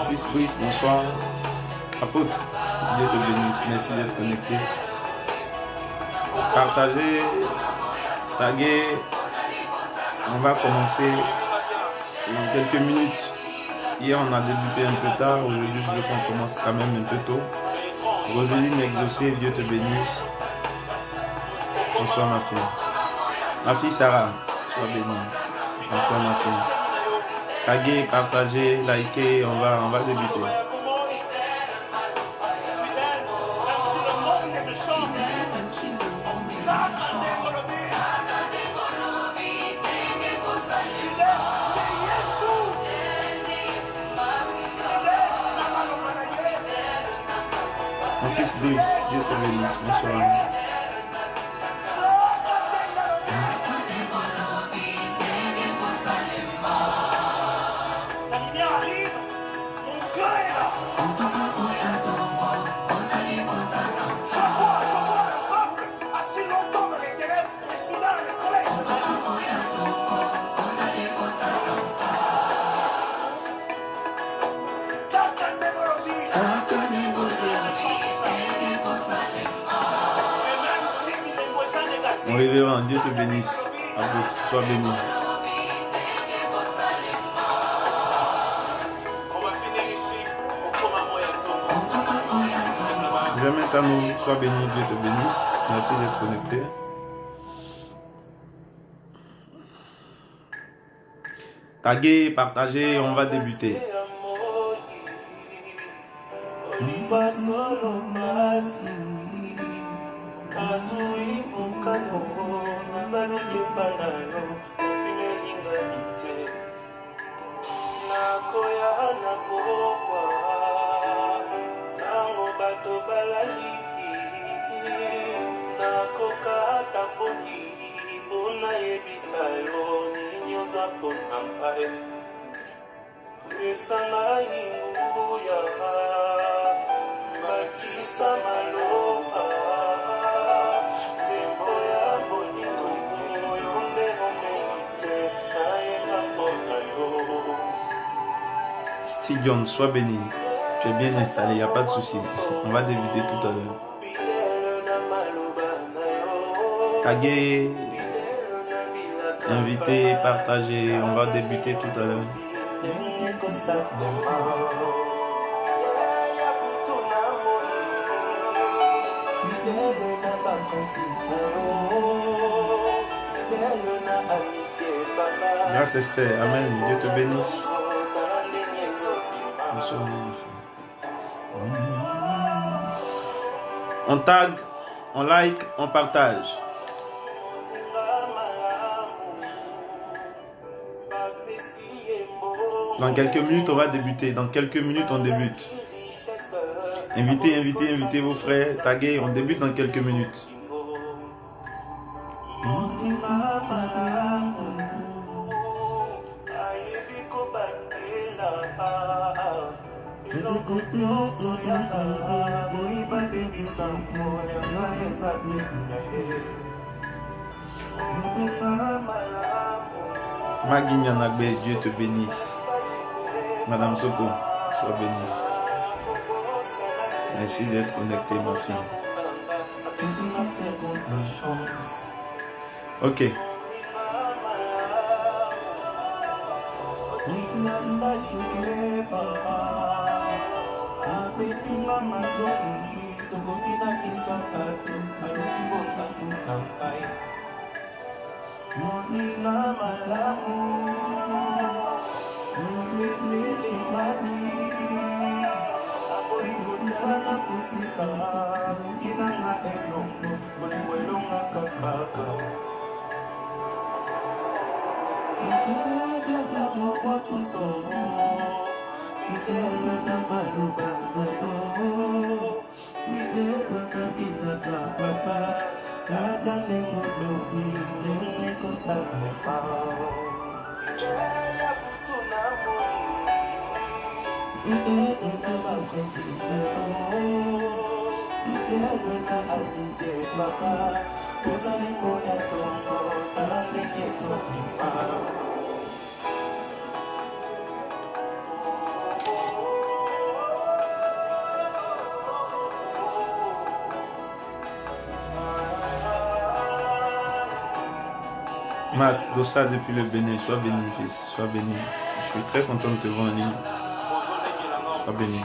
Fils Brice, bonsoir. Apôtre, Dieu te bénisse. Merci d'être connecté. Partagez, taguez. On va commencer dans quelques minutes. Hier, on a débuté un peu tard. Aujourd'hui, je veux qu'on commence quand même un peu tôt. Roseline exaucée, Dieu te bénisse. Bonsoir ma fille. Ma fille Sarah, sois bénie. Bonsoir ma fille. Taguez, partagez, likez, on va débuter. Mon fils Brice, Dieu te bénisse. Bonsoir. Mon révérend, Dieu te bénisse. Apôtre, sois béni. Jamais Tano, sois béni, Dieu te bénisse. Merci d'être connecté. Taguez, partagez, on va débuter. Stidion, sois béni. Tu es bien installé, il n'y a pas de souci. On va débuter tout à l'heure. Taguer, inviter, partager. On va débuter tout à l'heure. Grâce Esther, amen. Dieu te bénisse. On tag, on like, on partage. Dans quelques minutes, on va débuter. Dans quelques minutes, on débute. Invitez vos frères. Taguez, on débute dans quelques minutes. Magui Nyanagbe, Dieu te bénisse. Madame Soko, sois bénie. Merci d'être connectée, ma fille. Ok. Matt, Dossa depuis le Bénin, sois béni, fils, sois béni. Je suis très content de te voir en ligne. Sois béni.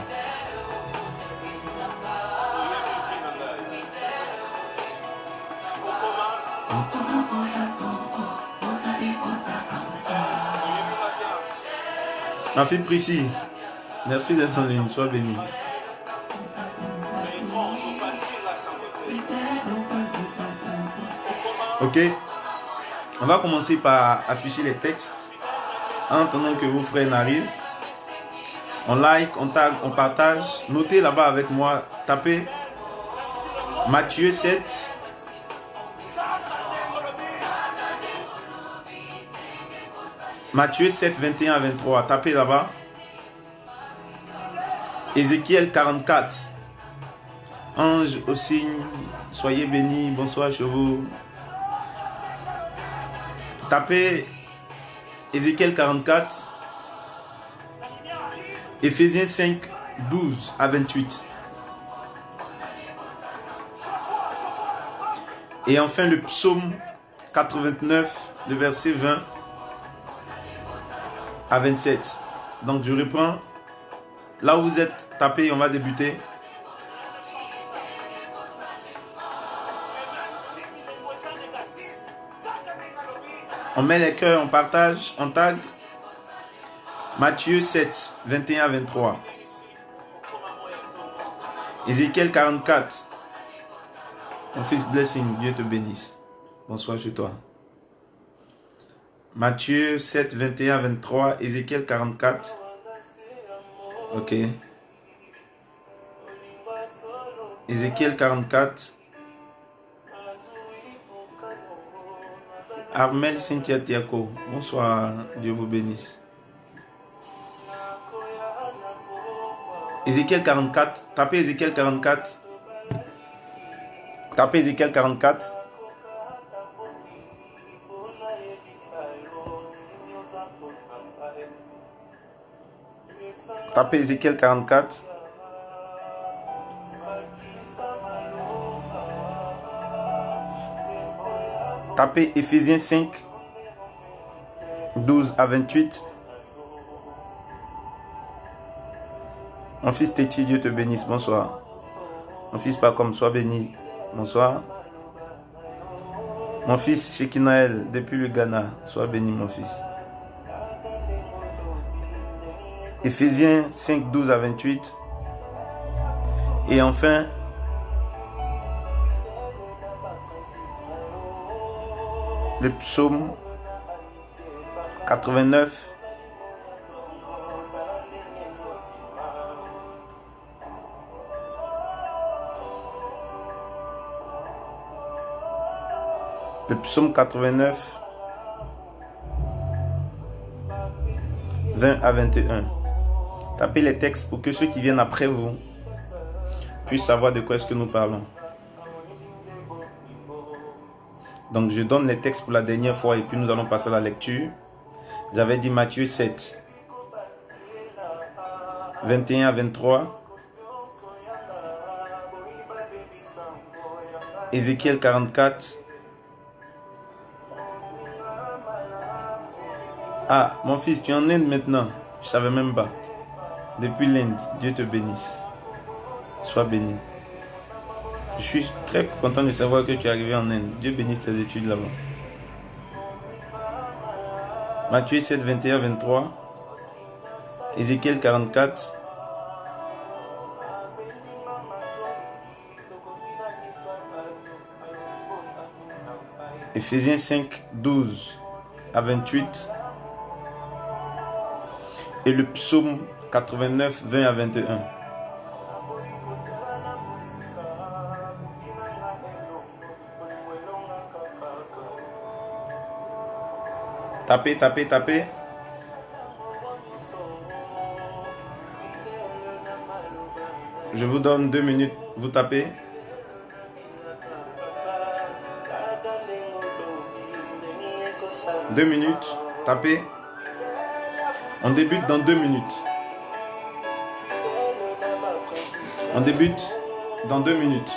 Ma fille Prissy, merci d'être en ligne, sois béni. Ok, on va commencer par afficher les textes en attendant que vos frères n'arrivent. On like, on tag, on partage. Notez là-bas avec moi, tapez Matthieu 7. Matthieu 7, 21 à 23. Tapez là-bas. Ézéchiel 44. Ange au signe, soyez bénis. Bonsoir chevaux. Tapez Ézéchiel 44. Éphésiens 5, 12 à 28. Et enfin le psaume 89, le verset 20 à 27. Donc je reprends. Là où vous êtes, tapez, on va débuter. On met les cœurs, on partage, on tag. Matthieu 7, 21 à 23. Ézéchiel 44. Mon fils Blessing, Dieu te bénisse. Bonsoir chez toi. Matthieu 7, 21 à 23. Ézéchiel 44. Ok. Ézéchiel 44. Armel Cynthia Tiako, bonsoir, Dieu vous bénisse. Ézéchiel 44, tapez Ézéchiel 44. Tapez Ézéchiel 44. Tapez Ézéchiel 44. Tapez Éphésiens 5, 12 à 28. Mon fils Téti, Dieu te bénisse, bonsoir. Mon fils pas comme, sois béni, bonsoir. Mon fils Shekinaël, depuis le Ghana, sois béni mon fils. Éphésiens 5, 12 à 28. Et enfin, le psaume 89. Le psaume 89, 20 à 21. Tapez les textes pour que ceux qui viennent après vous puissent savoir de quoi est-ce que nous parlons. Donc je donne les textes pour la dernière fois et puis nous allons passer à la lecture. J'avais dit Matthieu 7, 21 à 23. Ézéchiel 44. Ah, mon fils, tu es en Inde maintenant. Je ne savais même pas. Depuis l'Inde, Dieu te bénisse. Sois béni. Je suis très content de savoir que tu es arrivé en Inde. Dieu bénisse tes études là-bas. Matthieu 7, 21, 23. Ézéchiel 44. Éphésiens 5, 12 à 28. Et le psaume 89, 20 à 21. Tapez, tapez, tapez. Je vous donne 2 minutes. Vous tapez. Deux minutes. Tapez. On débute dans 2 minutes. On débute dans 2 minutes.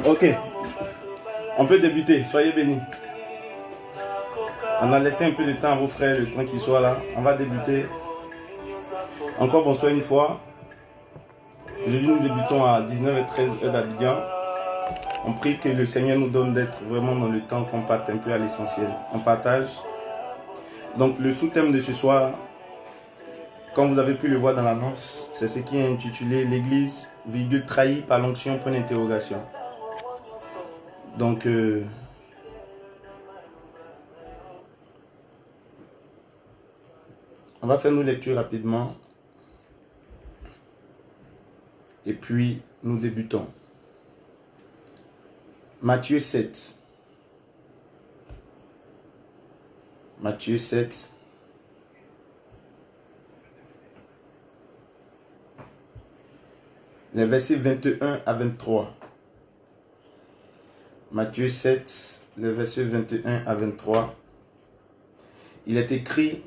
Ok, on peut débuter, soyez bénis. On a laissé un peu de temps à vos frères, le temps qu'ils soient là. On va débuter. Encore bonsoir une fois. Aujourd'hui, nous débutons à 19h13 heure d'Abidjan. On prie que le Seigneur nous donne d'être vraiment dans le temps qu'on parte un peu à l'essentiel. On partage. Donc le sous-thème de ce soir, comme vous avez pu le voir dans l'annonce, c'est ce qui est intitulé l'Église, trahie par l'onction, point d'interrogation. Donc, on va faire nos lectures rapidement. Et puis, nous débutons. Matthieu 7. Matthieu 7. Les versets 21 à 23. Matthieu 7, les versets 21 à 23. Il est écrit: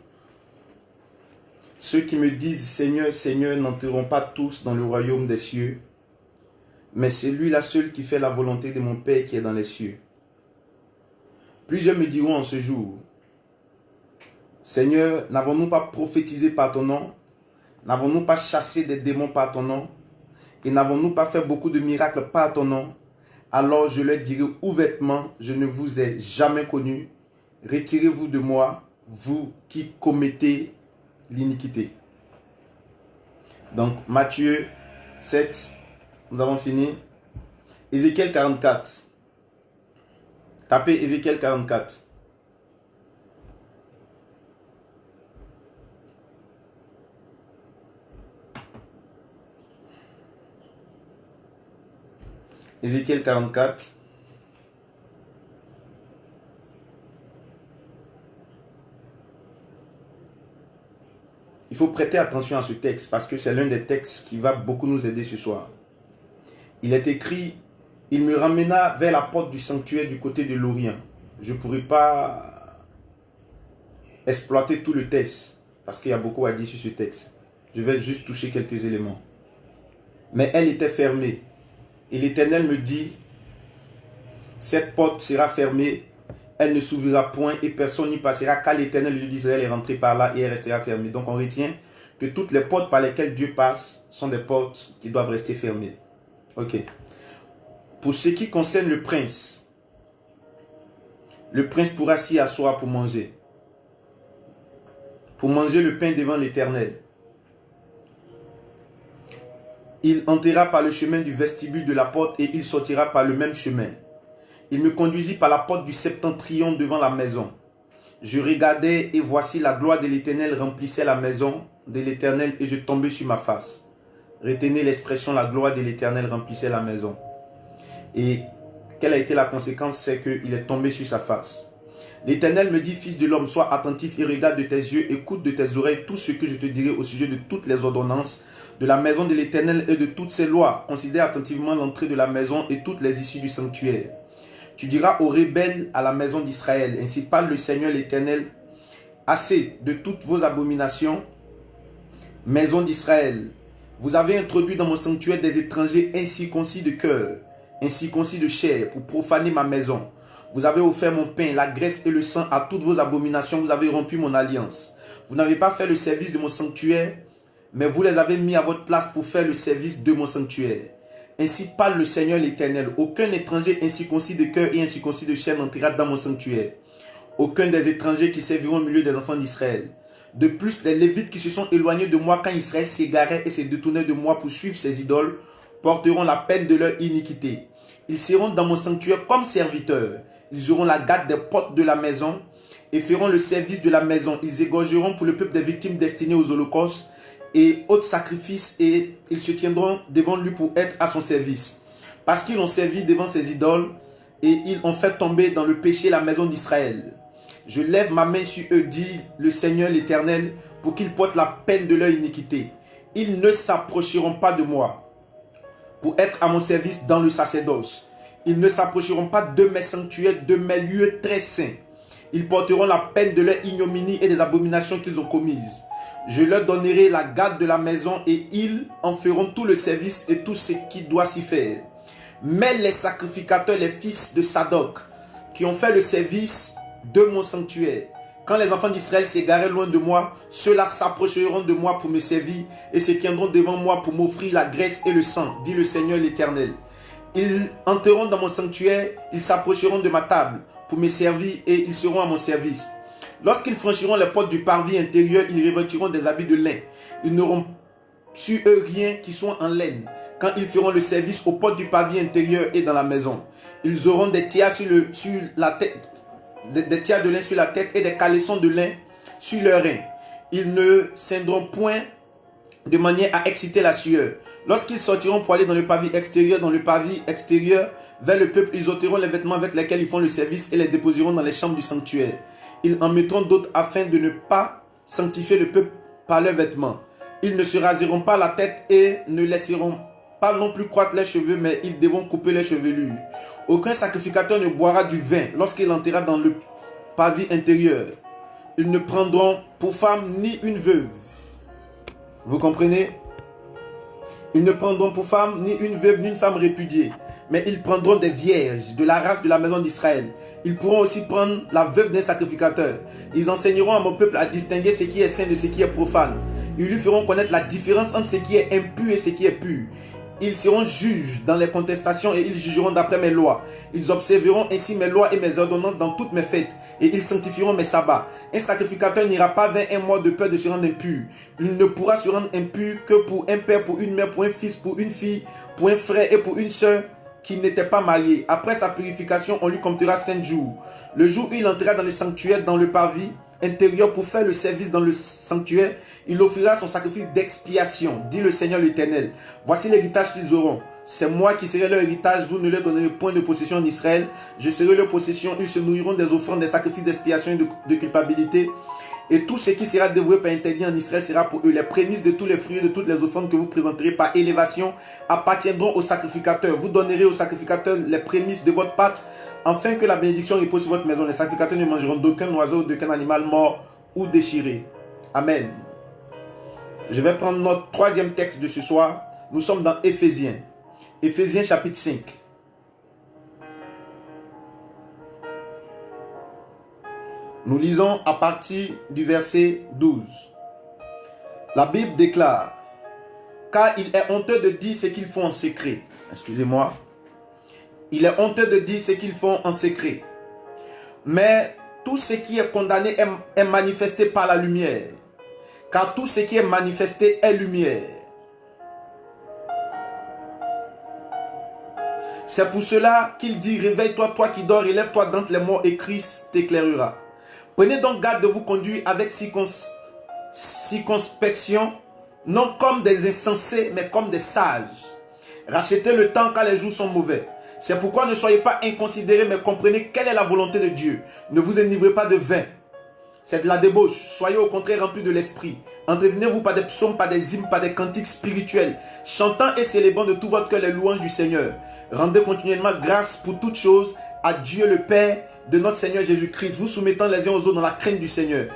ceux qui me disent Seigneur, Seigneur n'entreront pas tous dans le royaume des cieux, mais c'est lui-là seul qui fait la volonté de mon Père qui est dans les cieux. Plusieurs me diront en ce jour: Seigneur, n'avons-nous pas prophétisé par ton nom? N'avons-nous pas chassé des démons par ton nom? Et n'avons-nous pas fait beaucoup de miracles par ton nom? Alors je leur dirai ouvertement: je ne vous ai jamais connu. Retirez-vous de moi, vous qui commettez l'iniquité. Donc Matthieu 7, nous avons fini. Ézéchiel 44. Tapez Ézéchiel 44. Ézéchiel 44. Il faut prêter attention à ce texte parce que c'est l'un des textes qui va beaucoup nous aider ce soir. Il est écrit: il me ramena vers la porte du sanctuaire du côté de l'Orient. Je ne pourrai pas exploiter tout le texte parce qu'il y a beaucoup à dire sur ce texte. Je vais juste toucher quelques éléments. Mais elle était fermée. Et l'Éternel me dit: cette porte sera fermée, elle ne s'ouvrira point et personne n'y passera, car l'Éternel, le Dieu d'Israël, est rentré par là et elle restera fermée. Donc on retient que toutes les portes par lesquelles Dieu passe sont des portes qui doivent rester fermées. Ok. Pour ce qui concerne le prince pourra s'y asseoir pour manger. Pour manger le pain devant l'Éternel. Il entrera par le chemin du vestibule de la porte et il sortira par le même chemin. Il me conduisit par la porte du septentrion devant la maison. Je regardais et voici la gloire de l'Éternel remplissait la maison de l'Éternel et je tombais sur ma face. Retenez l'expression: la gloire de l'Éternel remplissait la maison. Et quelle a été la conséquence? C'est qu'il est tombé sur sa face. L'Éternel me dit: fils de l'homme, sois attentif et regarde de tes yeux, écoute de tes oreilles tout ce que je te dirai au sujet de toutes les ordonnances de la maison de l'Éternel et de toutes ses lois. Considère attentivement l'entrée de la maison et toutes les issues du sanctuaire. Tu diras aux rebelles à la maison d'Israël: ainsi parle le Seigneur l'Éternel, assez de toutes vos abominations, maison d'Israël. Vous avez introduit dans mon sanctuaire des étrangers incirconcis de cœur, incirconcis de chair, pour profaner ma maison. Vous avez offert mon pain, la graisse et le sang à toutes vos abominations. Vous avez rompu mon alliance. Vous n'avez pas fait le service de mon sanctuaire, mais vous les avez mis à votre place pour faire le service de mon sanctuaire. Ainsi parle le Seigneur l'Éternel: aucun étranger incirconcis de cœur et incirconcis de chair n'entrera dans mon sanctuaire. Aucun des étrangers qui serviront au milieu des enfants d'Israël. De plus, les Lévites qui se sont éloignés de moi quand Israël s'égarait et se détournait de moi pour suivre ses idoles, porteront la peine de leur iniquité. Ils seront dans mon sanctuaire comme serviteurs. Ils auront la garde des portes de la maison et feront le service de la maison. Ils égorgeront pour le peuple des victimes destinées aux holocaustes et autres sacrifices, et ils se tiendront devant lui pour être à son service. Parce qu'ils ont servi devant ses idoles et ils ont fait tomber dans le péché la maison d'Israël. Je lève ma main sur eux, dit le Seigneur l'Éternel, pour qu'ils portent la peine de leur iniquité. ils ne s'approcheront pas de moi pour être à mon service dans le sacerdoce. Ils ne s'approcheront pas de mes sanctuaires, de mes lieux très saints. Ils porteront la peine de leur ignominie et des abominations qu'ils ont commises. Je leur donnerai la garde de la maison et ils en feront tout le service et tout ce qui doit s'y faire. Mais les sacrificateurs, les fils de Sadoc, qui ont fait le service de mon sanctuaire, quand les enfants d'Israël s'égaraient loin de moi, ceux-là s'approcheront de moi pour me servir et se tiendront devant moi pour m'offrir la graisse et le sang, dit le Seigneur l'Éternel. Ils entreront dans mon sanctuaire, ils s'approcheront de ma table pour me servir et ils seront à mon service. Lorsqu'ils franchiront les portes du parvis intérieur, ils revêtiront des habits de lin. Ils n'auront sur eux rien qui soit en laine. Quand ils feront le service aux portes du parvis intérieur et dans la maison, ils auront des tiares sur la tête, des tiares de lin sur la tête et des caleçons de lin sur leurs reins. Ils ne scindront point de manière à exciter la sueur. Lorsqu'ils sortiront pour aller dans le parvis extérieur, vers le peuple, ils ôteront les vêtements avec lesquels ils font le service et les déposeront dans les chambres du sanctuaire. Ils en mettront d'autres afin de ne pas sanctifier le peuple par leurs vêtements. Ils ne se raseront pas la tête et ne laisseront pas non plus croître leurs cheveux, mais ils devront couper leurs chevelures. Aucun sacrificateur ne boira du vin lorsqu'il entrera dans le parvis intérieur. Ils ne prendront pour femme ni une veuve. Vous comprenez? Ils ne prendront pour femme ni une veuve ni une femme répudiée, mais ils prendront des vierges de la race de la maison d'Israël. Ils pourront aussi prendre la veuve d'un sacrificateur. Ils enseigneront à mon peuple à distinguer ce qui est saint de ce qui est profane. Ils lui feront connaître la différence entre ce qui est impur et ce qui est pur. Ils seront juges dans les contestations et ils jugeront d'après mes lois. Ils observeront ainsi mes lois et mes ordonnances dans toutes mes fêtes et ils sanctifieront mes sabbats. Un sacrificateur n'ira pas vers un mois de peur de se rendre impur. Il ne pourra se rendre impur que pour un père, pour une mère, pour un fils, pour une fille, pour un frère et pour une soeur qui n'était pas marié. Après sa purification, on lui comptera 5 jours. Le jour où il entrera dans le sanctuaire, dans le parvis intérieur pour faire le service dans le sanctuaire, il offrira son sacrifice d'expiation, dit le Seigneur l'Éternel. Voici l'héritage qu'ils auront. C'est moi qui serai leur héritage, vous ne leur donnerez point de possession en Israël. Je serai leur possession, ils se nourriront des offrandes, des sacrifices d'expiation et de culpabilité. Et tout ce qui sera dévoué par interdit en Israël sera pour eux. Les prémices de tous les fruits, de toutes les offrandes que vous présenterez par élévation appartiendront aux sacrificateurs. Vous donnerez aux sacrificateurs les prémices de votre pâte, afin que la bénédiction repose sur votre maison. Les sacrificateurs ne mangeront d'aucun oiseau, d'aucun animal mort ou déchiré. Amen. Je vais prendre notre troisième texte de ce soir. Nous sommes dans Éphésiens. Éphésiens chapitre 5. Nous lisons à partir du verset 12. La Bible déclare: car il est honteux de dire ce qu'ils font en secret. Excusez-moi. Il est honteux de dire ce qu'ils font en secret. Mais tout ce qui est condamné est manifesté par la lumière. Car tout ce qui est manifesté est lumière. C'est pour cela qu'il dit: réveille-toi, toi qui dors, élève-toi d'entre les morts et Christ t'éclairera. Prenez donc garde de vous conduire avec circonspection, non comme des insensés, mais comme des sages. Rachetez le temps car les jours sont mauvais. C'est pourquoi ne soyez pas inconsidérés, mais comprenez quelle est la volonté de Dieu. Ne vous enivrez pas de vin. C'est de la débauche. Soyez au contraire remplis de l'esprit. Entretenez-vous par des psaumes, par des hymnes, par des cantiques spirituels, chantant et célébrant de tout votre cœur les louanges du Seigneur. Rendez continuellement grâce pour toutes choses à Dieu le Père de notre Seigneur Jésus-Christ, vous soumettant les uns aux autres dans la crainte du Seigneur.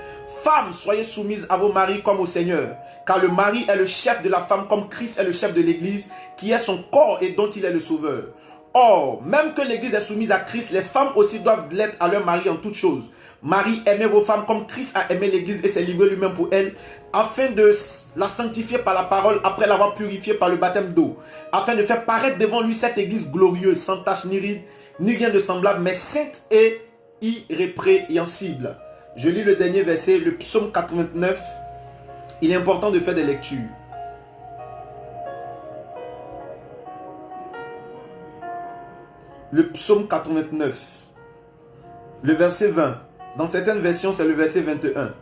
Femmes, soyez soumises à vos maris comme au Seigneur, car le mari est le chef de la femme comme Christ est le chef de l'Église, qui est son corps et dont il est le sauveur. Or, même que l'Église est soumise à Christ, les femmes aussi doivent l'être à leur mari en toutes choses. Marie, aimez vos femmes comme Christ a aimé l'Église et s'est livré lui-même pour elle, afin de la sanctifier par la parole, après l'avoir purifiée par le baptême d'eau, afin de faire paraître devant lui cette Église glorieuse, sans tache ni ride, ni rien de semblable, mais sainte et irrépréhensible. Je lis le dernier verset, le psaume 89. Il est important de faire des lectures. Le psaume 89, le verset 20. Dans certaines versions, c'est le verset 21.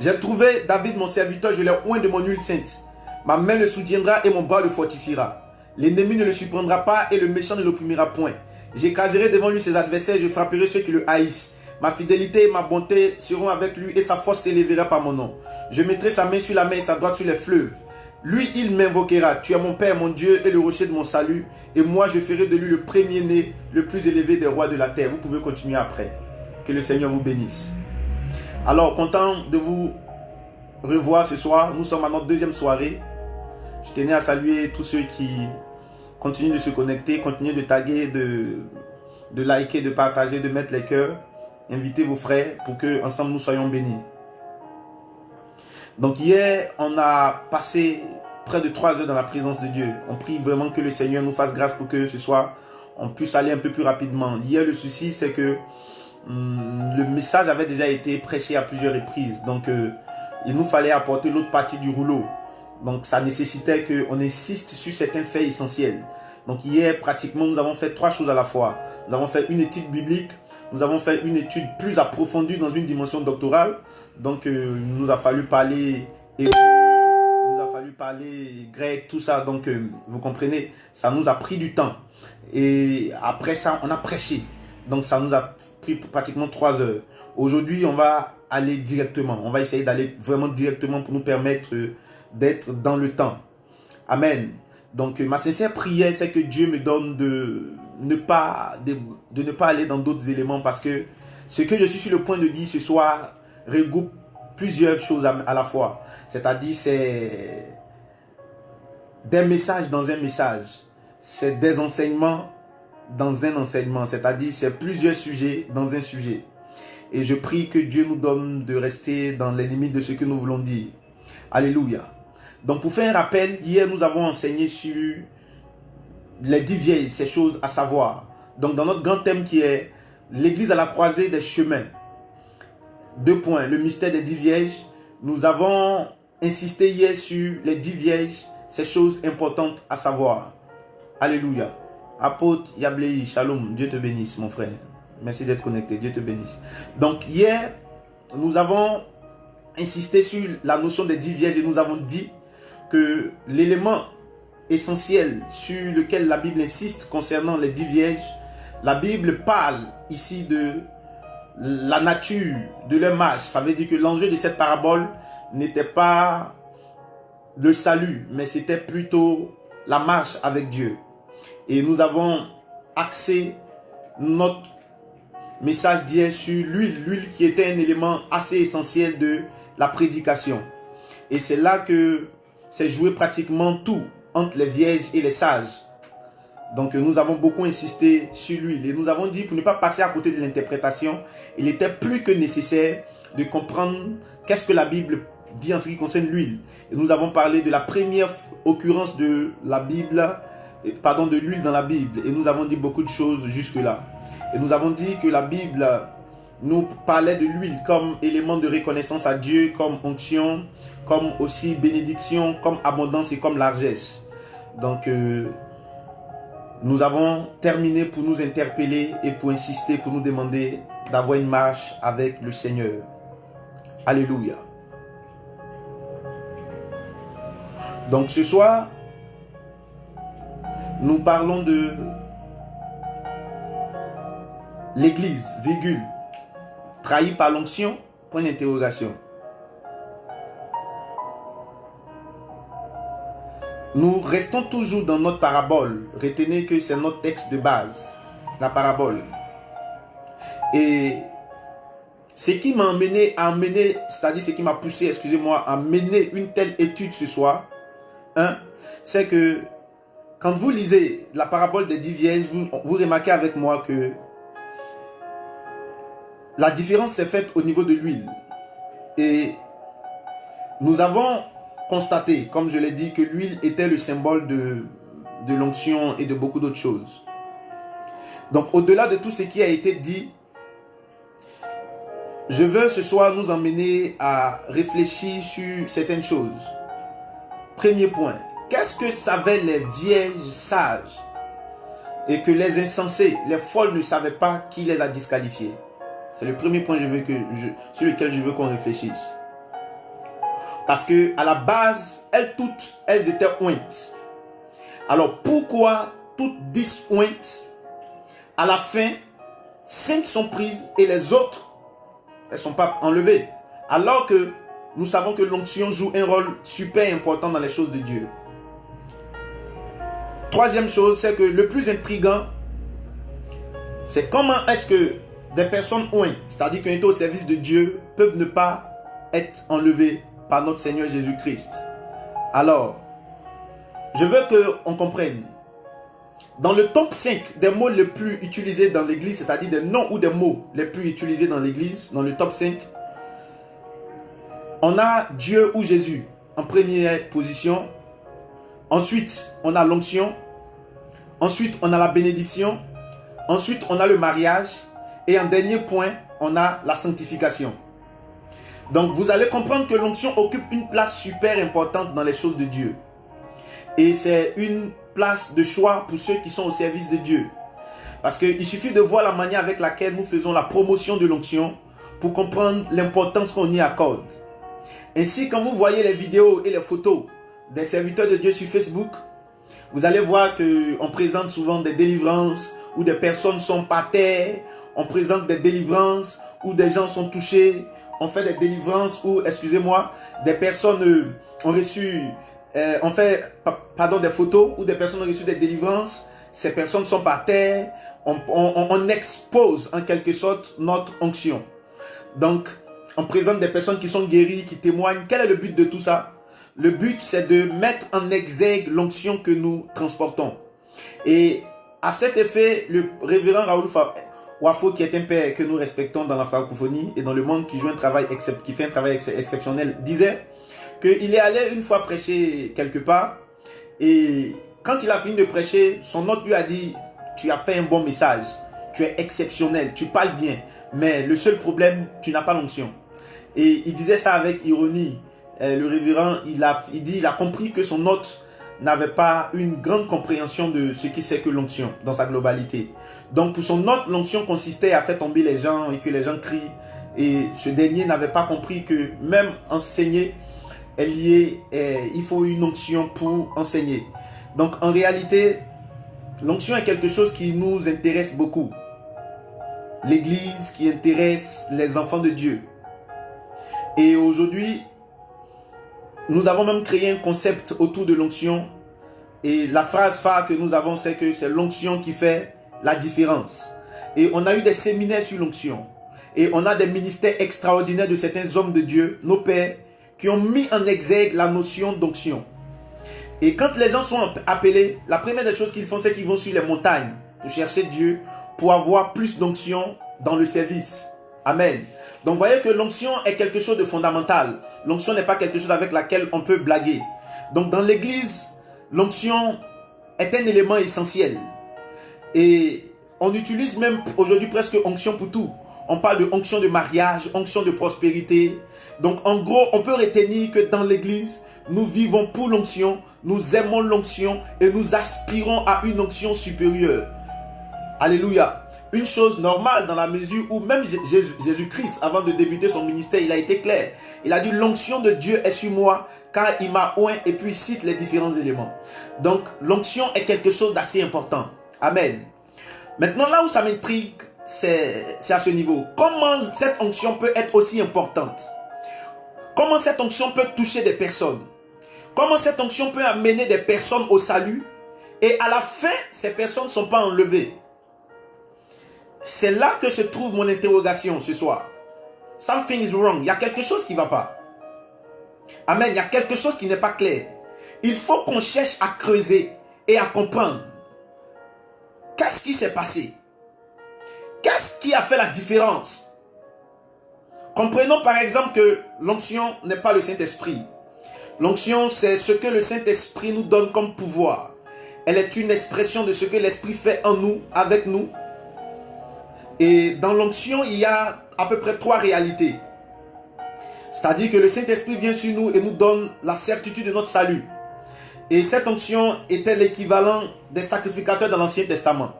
J'ai trouvé David mon serviteur, je l'ai oint de mon huile sainte. Ma main le soutiendra et mon bras le fortifiera. L'ennemi ne le surprendra pas et le méchant ne l'opprimera point. J'écraserai devant lui ses adversaires, je frapperai ceux qui le haïssent. Ma fidélité et ma bonté seront avec lui et sa force s'élèvera par mon nom. Je mettrai sa main sur la mer et sa droite sur les fleuves. Lui, il m'invoquera. Tu es mon Père, mon Dieu et le rocher de mon salut. Et moi, je ferai de lui le premier-né, le plus élevé des rois de la terre. Vous pouvez continuer après. Que le Seigneur vous bénisse. Alors, content de vous revoir ce soir. Nous sommes à notre deuxième soirée. Je tenais à saluer tous ceux qui continuent de se connecter, continuent de taguer, de liker, de partager, de mettre les cœurs. Invitez vos frères pour que ensemble nous soyons bénis. Donc hier, on a passé près de 3 heures dans la présence de Dieu. On prie vraiment que le Seigneur nous fasse grâce pour que ce soir, on puisse aller un peu plus rapidement. Hier, le souci, c'est que le message avait déjà été prêché à plusieurs reprises. Donc, il nous fallait apporter l'autre partie du rouleau. Donc, ça nécessitait qu'on insiste sur certains faits essentiels. Donc, hier, pratiquement, nous avons fait 3 choses à la fois. Nous avons fait une étude biblique. Nous avons fait une étude plus approfondie dans une dimension doctorale. Donc, il nous a fallu parler hébreu, il nous a fallu parler grec, tout ça. Donc, vous comprenez, ça nous a pris du temps. Et après ça, on a prêché. Donc, ça nous a pris pratiquement 3 heures. Aujourd'hui, on va aller directement. On va essayer d'aller vraiment directement pour nous permettre d'être dans le temps. Amen. Donc, ma sincère prière, c'est que Dieu me donne de ne pas aller dans d'autres éléments, parce que ce que je suis sur le point de dire ce soir regroupe plusieurs choses à la fois. C'est-à-dire, c'est des messages dans un message. C'est des enseignements dans un enseignement. C'est-à-dire, c'est plusieurs sujets dans un sujet. Et je prie que Dieu nous donne de rester dans les limites de ce que nous voulons dire. Alléluia. Donc, pour faire un rappel, hier, nous avons enseigné sur les 10 vieilles, ces choses à savoir. Donc, dans notre grand thème qui est l'Église à la croisée des chemins. 2 points, le mystère des 10 vierges. Nous avons insisté hier sur les 10 vierges, ces choses importantes à savoir. Alléluia. Apôtre Yablei, shalom, Dieu te bénisse mon frère. Merci d'être connecté, Dieu te bénisse. Donc hier, nous avons insisté sur la notion des 10 vierges et nous avons dit que l'élément essentiel sur lequel la Bible insiste concernant les 10 vierges, la Bible parle ici de la nature de leur marche. Ça veut dire que l'enjeu de cette parabole n'était pas le salut, mais c'était plutôt la marche avec Dieu. Et nous avons axé notre message d'hier sur l'huile qui était un élément assez essentiel de la prédication. Et c'est là que s'est joué pratiquement tout entre les vierges et les sages. Donc nous avons beaucoup insisté sur l'huile et nous avons dit, pour ne pas passer à côté de l'interprétation, il était plus que nécessaire de comprendre qu'est-ce que la Bible dit en ce qui concerne l'huile. Et nous avons parlé de la première occurrence de la Bible, pardon, de l'huile dans la Bible, et nous avons dit beaucoup de choses jusque-là. Et nous avons dit que la Bible nous parlait de l'huile comme élément de reconnaissance à Dieu, comme onction, comme aussi bénédiction, comme abondance et comme largesse. Donc nous avons terminé pour nous interpeller et pour insister, pour nous demander d'avoir une marche avec le Seigneur. Alléluia. Donc ce soir, nous parlons de l'Église, virgule, trahie par l'onction, point d'interrogation. Nous restons toujours dans notre parabole. Retenez que c'est notre texte de base, la parabole. Et ce qui m'a amené c'est-à-dire ce qui m'a poussé, excusez-moi, à mener une telle étude ce soir, c'est que quand vous lisez la parabole des 10 vierges, vous remarquez avec moi que la différence s'est faite au niveau de l'huile. Et nous avons constaté, comme je l'ai dit, que l'huile était le symbole de l'onction et de beaucoup d'autres choses. Donc, au-delà de tout ce qui a été dit, je veux ce soir nous emmener à réfléchir sur certaines choses. Premier point, qu'est-ce que savaient les vierges sages et que les insensés, les folles ne savaient pas qui les a disqualifiées? C'est le premier point sur lequel je veux qu'on réfléchisse. Parce que à la base, elles étaient ointes. Alors pourquoi toutes 10 ointes? À la fin, 5 sont prises et les autres, elles ne sont pas enlevées. Alors que nous savons que l'onction joue un rôle super important dans les choses de Dieu. Troisième chose, c'est que le plus intriguant, c'est comment est-ce que des personnes ointes, c'est-à-dire qui ont été au service de Dieu, peuvent ne pas être enlevées par notre Seigneur Jésus-Christ. Alors, je veux qu'on comprenne. Dans le top 5 des mots les plus utilisés dans l'église, c'est-à-dire des noms ou des mots les plus utilisés dans l'église, dans le top 5, on a Dieu ou Jésus en première position. Ensuite, on a l'onction. Ensuite, on a la bénédiction. Ensuite, on a le mariage. Et en dernier point, on a la sanctification. Donc, vous allez comprendre que l'onction occupe une place super importante dans les choses de Dieu. Et c'est une place de choix pour ceux qui sont au service de Dieu. Parce qu'il suffit de voir la manière avec laquelle nous faisons la promotion de l'onction pour comprendre l'importance qu'on y accorde. Ainsi, quand vous voyez les vidéos et les photos des serviteurs de Dieu sur Facebook, vous allez voir qu'on présente souvent des délivrances où des personnes sont par terre. On présente des délivrances où des gens sont touchés. On fait des délivrances où, excusez-moi, des personnes ont reçu... on fait des photos où des personnes ont reçu des délivrances. Ces personnes sont par terre. On expose en quelque sorte notre onction. Donc, on présente des personnes qui sont guéries, qui témoignent. Quel est le but de tout ça? Le but, c'est de mettre en exergue l'onction que nous transportons. Et à cet effet, le révérend Raoul Wafo, qui est un père que nous respectons dans la francophonie et dans le monde, qui fait un travail exceptionnel, disait qu'il est allé une fois prêcher quelque part. Et quand il a fini de prêcher, son hôte lui a dit: tu as fait un bon message, tu es exceptionnel, tu parles bien, mais le seul problème, tu n'as pas l'onction. Et il disait ça avec ironie. Le révérend, il a compris que son hôte n'avait pas une grande compréhension de ce qui c'est que l'onction dans sa globalité. Donc pour son hôte, l'onction consistait à faire tomber les gens et que les gens crient. Et ce dernier n'avait pas compris que même enseigner, il faut une onction pour enseigner. Donc en réalité, l'onction est quelque chose qui nous intéresse beaucoup. L'église qui intéresse les enfants de Dieu. Et aujourd'hui, nous avons même créé un concept autour de l'onction. Et la phrase phare que nous avons, c'est que c'est l'onction qui fait la différence. Et on a eu des séminaires sur l'onction. Et on a des ministères extraordinaires de certains hommes de Dieu, nos pères, qui ont mis en exergue la notion d'onction. Et quand les gens sont appelés, la première des choses qu'ils font, c'est qu'ils vont sur les montagnes pour chercher Dieu, pour avoir plus d'onction dans le service. Amen. Donc vous voyez que l'onction est quelque chose de fondamental. L'onction n'est pas quelque chose avec laquelle on peut blaguer. Donc dans l'église, l'onction est un élément essentiel. Et on utilise même aujourd'hui presque onction pour tout. On parle de onction de mariage, onction de prospérité. Donc en gros, on peut retenir que dans l'église, nous vivons pour l'onction, nous aimons l'onction et nous aspirons à une onction supérieure. Alléluia. Une chose normale dans la mesure où même Jésus-Christ, avant de débuter son ministère, il a été clair. Il a dit: l'onction de Dieu est sur moi car il m'a oint, et puis il cite les différents éléments. Donc l'onction est quelque chose d'assez important. Amen. Maintenant, là où ça m'intrigue, c'est à ce niveau. Comment cette onction peut être aussi importante? Comment cette onction peut toucher des personnes? Comment cette onction peut amener des personnes au salut? Et à la fin, ces personnes ne sont pas enlevées. C'est là que se trouve mon interrogation ce soir. Something is wrong. Il y a quelque chose qui ne va pas. Amen. Il y a quelque chose qui n'est pas clair. Il faut qu'on cherche à creuser et à comprendre. Qu'est-ce qui s'est passé? Qu'est-ce qui a fait la différence? Comprenons par exemple que l'onction n'est pas le Saint-Esprit. L'onction, c'est ce que le Saint-Esprit nous donne comme pouvoir. Elle est une expression de ce que l'Esprit fait en nous, avec nous. Et dans l'onction, il y a à peu près 3 réalités. C'est-à-dire que le Saint-Esprit vient sur nous et nous donne la certitude de notre salut. Et cette onction était l'équivalent des sacrificateurs dans l'Ancien Testament.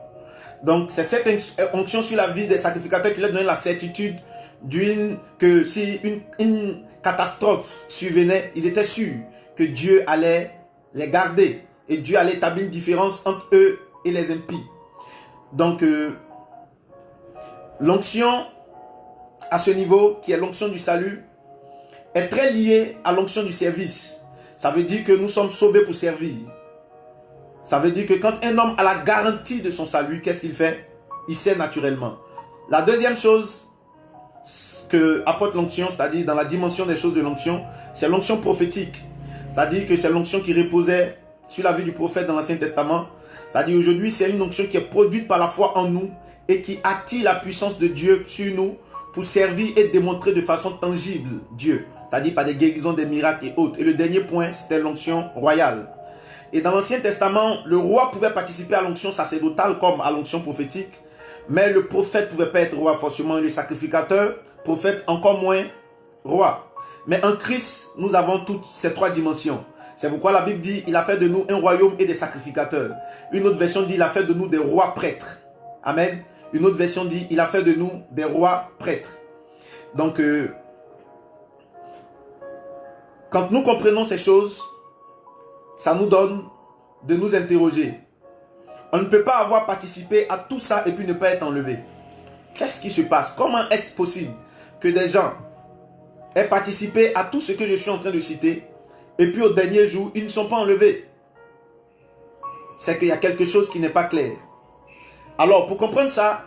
Donc c'est cette onction sur la vie des sacrificateurs qui leur donnait la certitude que si une catastrophe survenait, ils étaient sûrs que Dieu allait les garder. Et Dieu allait établir une différence entre eux et les impies. Donc l'onction à ce niveau, qui est l'onction du salut, est très liée à l'onction du service. Ça veut dire que nous sommes sauvés pour servir. Ça veut dire que quand un homme a la garantie de son salut, qu'est-ce qu'il fait? Il sert naturellement. La deuxième chose que apporte l'onction, c'est-à-dire dans la dimension des choses de l'onction, c'est l'onction prophétique. C'est-à-dire que c'est l'onction qui reposait sur la vie du prophète dans l'Ancien Testament. C'est-à-dire aujourd'hui, c'est une onction qui est produite par la foi en nous et qui attire la puissance de Dieu sur nous pour servir et démontrer de façon tangible Dieu. C'est-à-dire par des guérisons, des miracles et autres. Et le dernier point, c'était l'onction royale. Et dans l'Ancien Testament, le roi pouvait participer à l'onction sacerdotale comme à l'onction prophétique. Mais le prophète ne pouvait pas être roi forcément. Le sacrificateur, prophète encore moins roi. Mais en Christ, nous avons toutes ces trois dimensions. C'est pourquoi la Bible dit, il a fait de nous un royaume et des sacrificateurs. Une autre version dit, il a fait de nous des rois prêtres. Amen. Une autre version dit, il a fait de nous des rois prêtres. Donc, quand nous comprenons ces choses, ça nous donne de nous interroger. On ne peut pas avoir participé à tout ça et puis ne pas être enlevé. Qu'est-ce qui se passe? Comment est-ce possible que des gens aient participé à tout ce que je suis en train de citer et puis au dernier jour, ils ne sont pas enlevés? C'est qu'il y a quelque chose qui n'est pas clair. Alors, pour comprendre ça,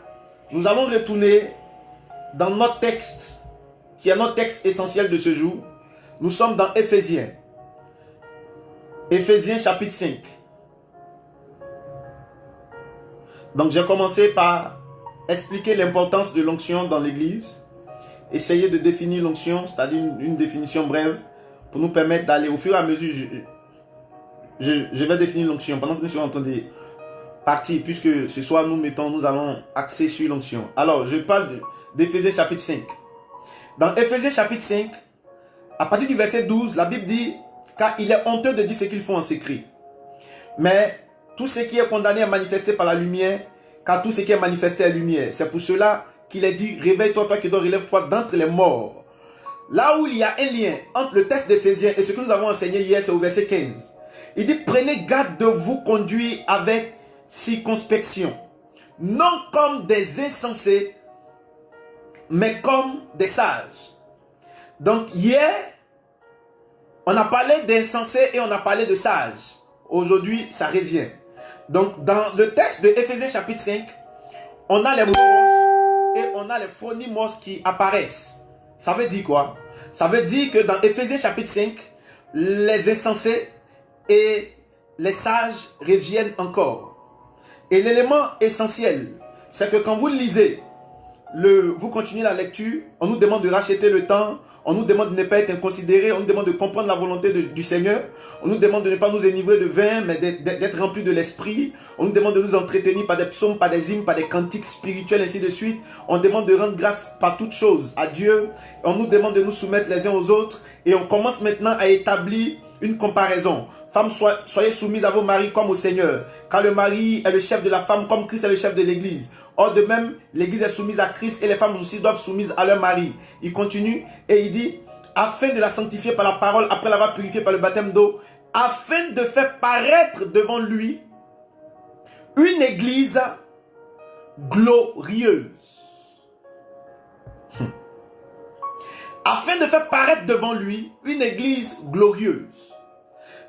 nous allons retourner dans notre texte, qui est notre texte essentiel de ce jour. Nous sommes dans Éphésiens. Éphésiens chapitre 5. Donc j'ai commencé par expliquer l'importance de l'onction dans l'église. Essayer de définir l'onction, c'est-à-dire une définition brève, pour nous permettre d'aller au fur et à mesure. Je vais définir l'onction pendant que nous sommes en train de partir, puisque ce soir nous allons axer sur l'onction. Alors je parle d'Éphésiens chapitre 5. Dans Éphésiens chapitre 5, à partir du verset 12, la Bible dit, car il est honteux de dire ce qu'ils font en secret. Mais tout ce qui est condamné est manifesté par la lumière, car tout ce qui est manifesté est lumière. C'est pour cela qu'il est dit, réveille-toi, toi qui dors, relève-toi d'entre les morts. Là où il y a un lien entre le texte d'Éphésiens et ce que nous avons enseigné hier, c'est au verset 15. Il dit, prenez garde de vous conduire avec circonspection, non comme des insensés, mais comme des sages. Donc hier, on a parlé d'insensés et on a parlé de sages. Aujourd'hui, ça revient. Donc, dans le texte de Éphésiens chapitre 5, on a les moros et on a les phronimos qui apparaissent. Ça veut dire quoi? Ça veut dire que dans Éphésiens chapitre 5, les insensés et les sages reviennent encore. Et l'élément essentiel, c'est que quand vous lisez, vous continuez la lecture, on nous demande de racheter le temps, on nous demande de ne pas être inconsidéré, on nous demande de comprendre la volonté du Seigneur, on nous demande de ne pas nous enivrer de vin, mais d'être remplis de l'esprit, on nous demande de nous entretenir par des psaumes, par des hymnes, par des cantiques spirituels, ainsi de suite. On demande de rendre grâce par toutes choses à Dieu, on nous demande de nous soumettre les uns aux autres, et on commence maintenant à établir une comparaison. Femmes, soyez soumises à vos maris comme au Seigneur, car le mari est le chef de la femme comme Christ est le chef de l'église. Or de même, l'église est soumise à Christ et les femmes aussi doivent soumises à leur mari. Il continue et il dit, afin de la sanctifier par la parole, après l'avoir purifiée par le baptême d'eau, afin de faire paraître devant lui une église glorieuse. Afin de faire paraître devant lui une église glorieuse.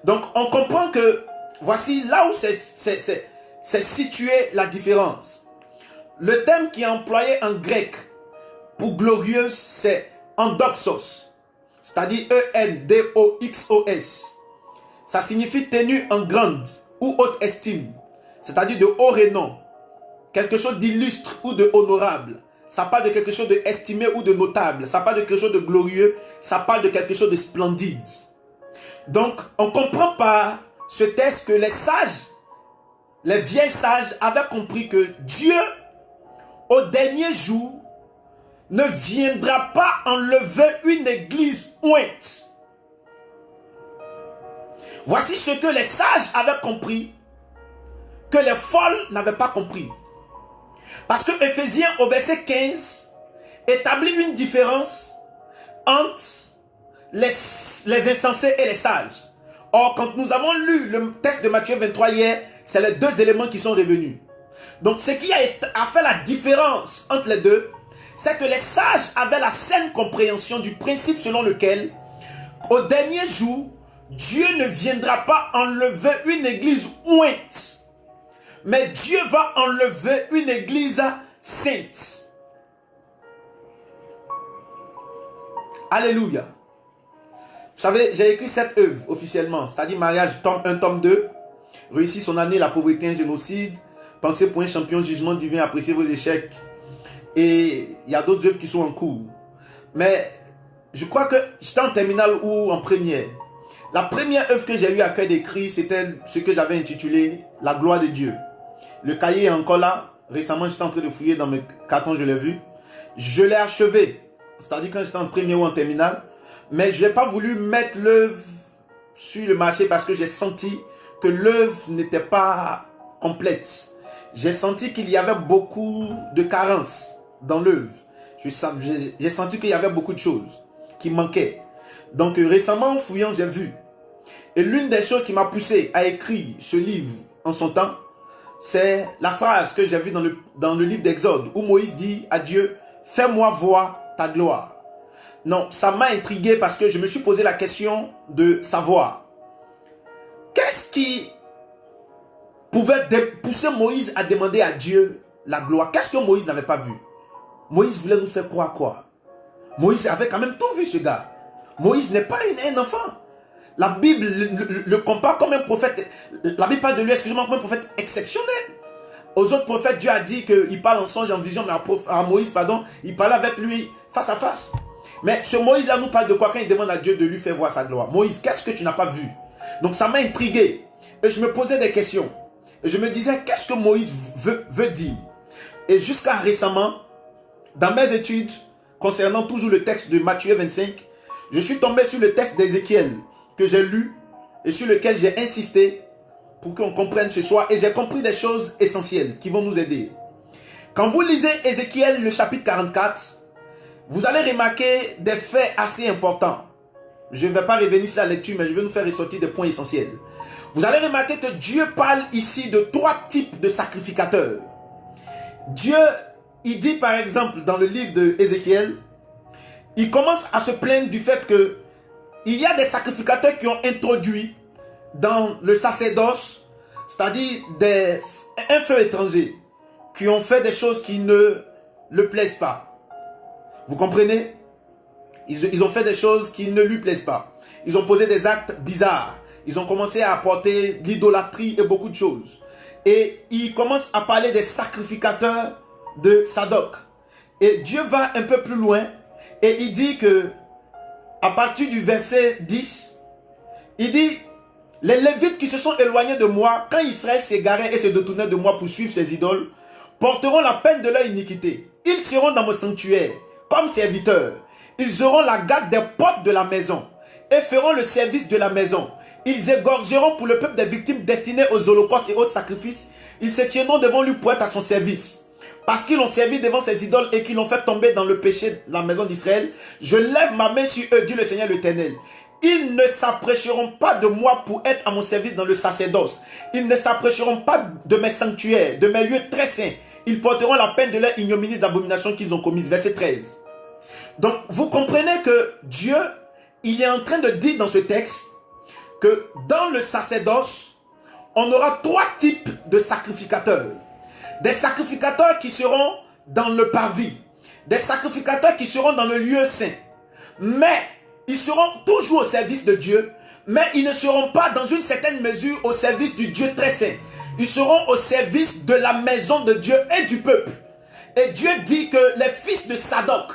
Donc on comprend que voici là où c'est situé la différence. Le terme qui est employé en grec pour glorieuse, c'est endoxos, c'est-à-dire E-N-D-O-X-O-S. Ça signifie tenu en grande ou haute estime, c'est-à-dire de haut renom, quelque chose d'illustre ou de honorable. Ça parle de quelque chose d'estimé ou de notable, ça parle de quelque chose de glorieux, ça parle de quelque chose de splendide. Donc, on comprend par ce texte que les sages, les vieilles sages avaient compris que Dieu, au dernier jour, ne viendra pas enlever une église ointe. Voici ce que les sages avaient compris, que les folles n'avaient pas compris. Parce que Éphésiens au verset 15 établit une différence entre les insensés et les sages. Or, quand nous avons lu le texte de Matthieu 23 hier, c'est les deux éléments qui sont revenus. Donc, ce qui a fait la différence entre les deux, c'est que les sages avaient la saine compréhension du principe selon lequel Au dernier jour, Dieu ne viendra pas enlever une église ointe, mais Dieu va enlever une église sainte. Alléluia. Vous savez, j'ai écrit cette œuvre officiellement, c'est-à-dire mariage, tome 1, tome 2, réussir son année, la pauvreté, un génocide, penser pour un champion, jugement divin, apprécier vos échecs. Et il y a d'autres œuvres qui sont en cours. Mais je crois que j'étais en terminale ou en première. La première œuvre que j'ai eu à cœur d'écrire, c'était ce que j'avais intitulé « La gloire de Dieu ». Le cahier est encore là. Récemment, j'étais en train de fouiller dans mes cartons, je l'ai vu. Je l'ai achevé, c'est-à-dire quand j'étais en première ou en terminale. Mais je n'ai pas voulu mettre l'œuvre sur le marché parce que j'ai senti que l'œuvre n'était pas complète. J'ai senti qu'il y avait beaucoup de carences dans l'œuvre. J'ai senti qu'il y avait beaucoup de choses qui manquaient. Donc récemment, en fouillant, j'ai vu. Et l'une des choses qui m'a poussé à écrire ce livre en son temps, c'est la phrase que j'ai vue dans le livre d'Exode, où Moïse dit à Dieu, « Fais-moi voir ta gloire ». Non, ça m'a intrigué parce que je me suis posé la question de savoir qu'est-ce qui pouvait pousser Moïse à demander à Dieu la gloire. Qu'est-ce que Moïse n'avait pas vu? Moïse voulait nous faire croire quoi? Moïse avait quand même tout vu, ce gars. Moïse n'est pas un enfant. La Bible le compare comme un prophète. La Bible parle de lui, excusez-moi, comme un prophète exceptionnel. Aux autres prophètes, Dieu a dit qu'il parle en songe, en vision, mais à Moïse, pardon, il parlait avec lui face à face. Mais ce Moïse-là nous parle de quoi quand il demande à Dieu de lui faire voir sa gloire? Moïse, qu'est-ce que tu n'as pas vu? Donc ça m'a intrigué. Et je me posais des questions. Et je me disais, qu'est-ce que Moïse veut dire? Et jusqu'à récemment, dans mes études, concernant toujours le texte de Matthieu 25, je suis tombé sur le texte d'Ézéchiel que j'ai lu et sur lequel j'ai insisté pour qu'on comprenne ce soir. Et j'ai compris des choses essentielles qui vont nous aider. Quand vous lisez Ézéchiel, le chapitre 44, vous allez remarquer des faits assez importants. Je ne vais pas revenir sur la lecture, mais je vais nous faire ressortir des points essentiels. Vous allez remarquer que Dieu parle ici de 3 types de sacrificateurs. Dieu, il dit par exemple dans le livre d'Ézéchiel, il commence à se plaindre du fait que il y a des sacrificateurs qui ont introduit dans le sacerdoce, c'est-à-dire un feu étranger, qui ont fait des choses qui ne le plaisent pas. Vous comprenez? Ils ont fait des choses qui ne lui plaisent pas. Ils ont posé des actes bizarres. Ils ont commencé à apporter l'idolâtrie et beaucoup de choses. Et il commence à parler des sacrificateurs de Sadoc. Et Dieu va un peu plus loin et il dit que à partir du verset 10, il dit, les Lévites qui se sont éloignés de moi, quand Israël s'égarait et se détournait de moi pour suivre ses idoles, porteront la peine de leur iniquité. Ils seront dans mon sanctuaire comme serviteurs. Ils auront la garde des portes de la maison et feront le service de la maison. Ils égorgeront pour le peuple des victimes destinées aux holocaustes et autres sacrifices. Ils se tiendront devant lui pour être à son service. Parce qu'ils ont servi devant ses idoles et qu'ils l'ont fait tomber dans le péché de la maison d'Israël, je lève ma main sur eux, dit le Seigneur l'Éternel. Ils ne s'approcheront pas de moi pour être à mon service dans le sacerdoce. Ils ne s'approcheront pas de mes sanctuaires, de mes lieux très saints. Ils porteront la peine de leur ignominie des abominations qu'ils ont commises. Verset 13. Donc, vous comprenez que Dieu, il est en train de dire dans ce texte que dans le sacerdoce, on aura 3 types de sacrificateurs. Des sacrificateurs qui seront dans le parvis. Des sacrificateurs qui seront dans le lieu saint. Mais, ils seront toujours au service de Dieu. Mais ils ne seront pas dans une certaine mesure au service du Dieu très saint. Ils seront au service de la maison de Dieu et du peuple. Et Dieu dit que les fils de Sadoc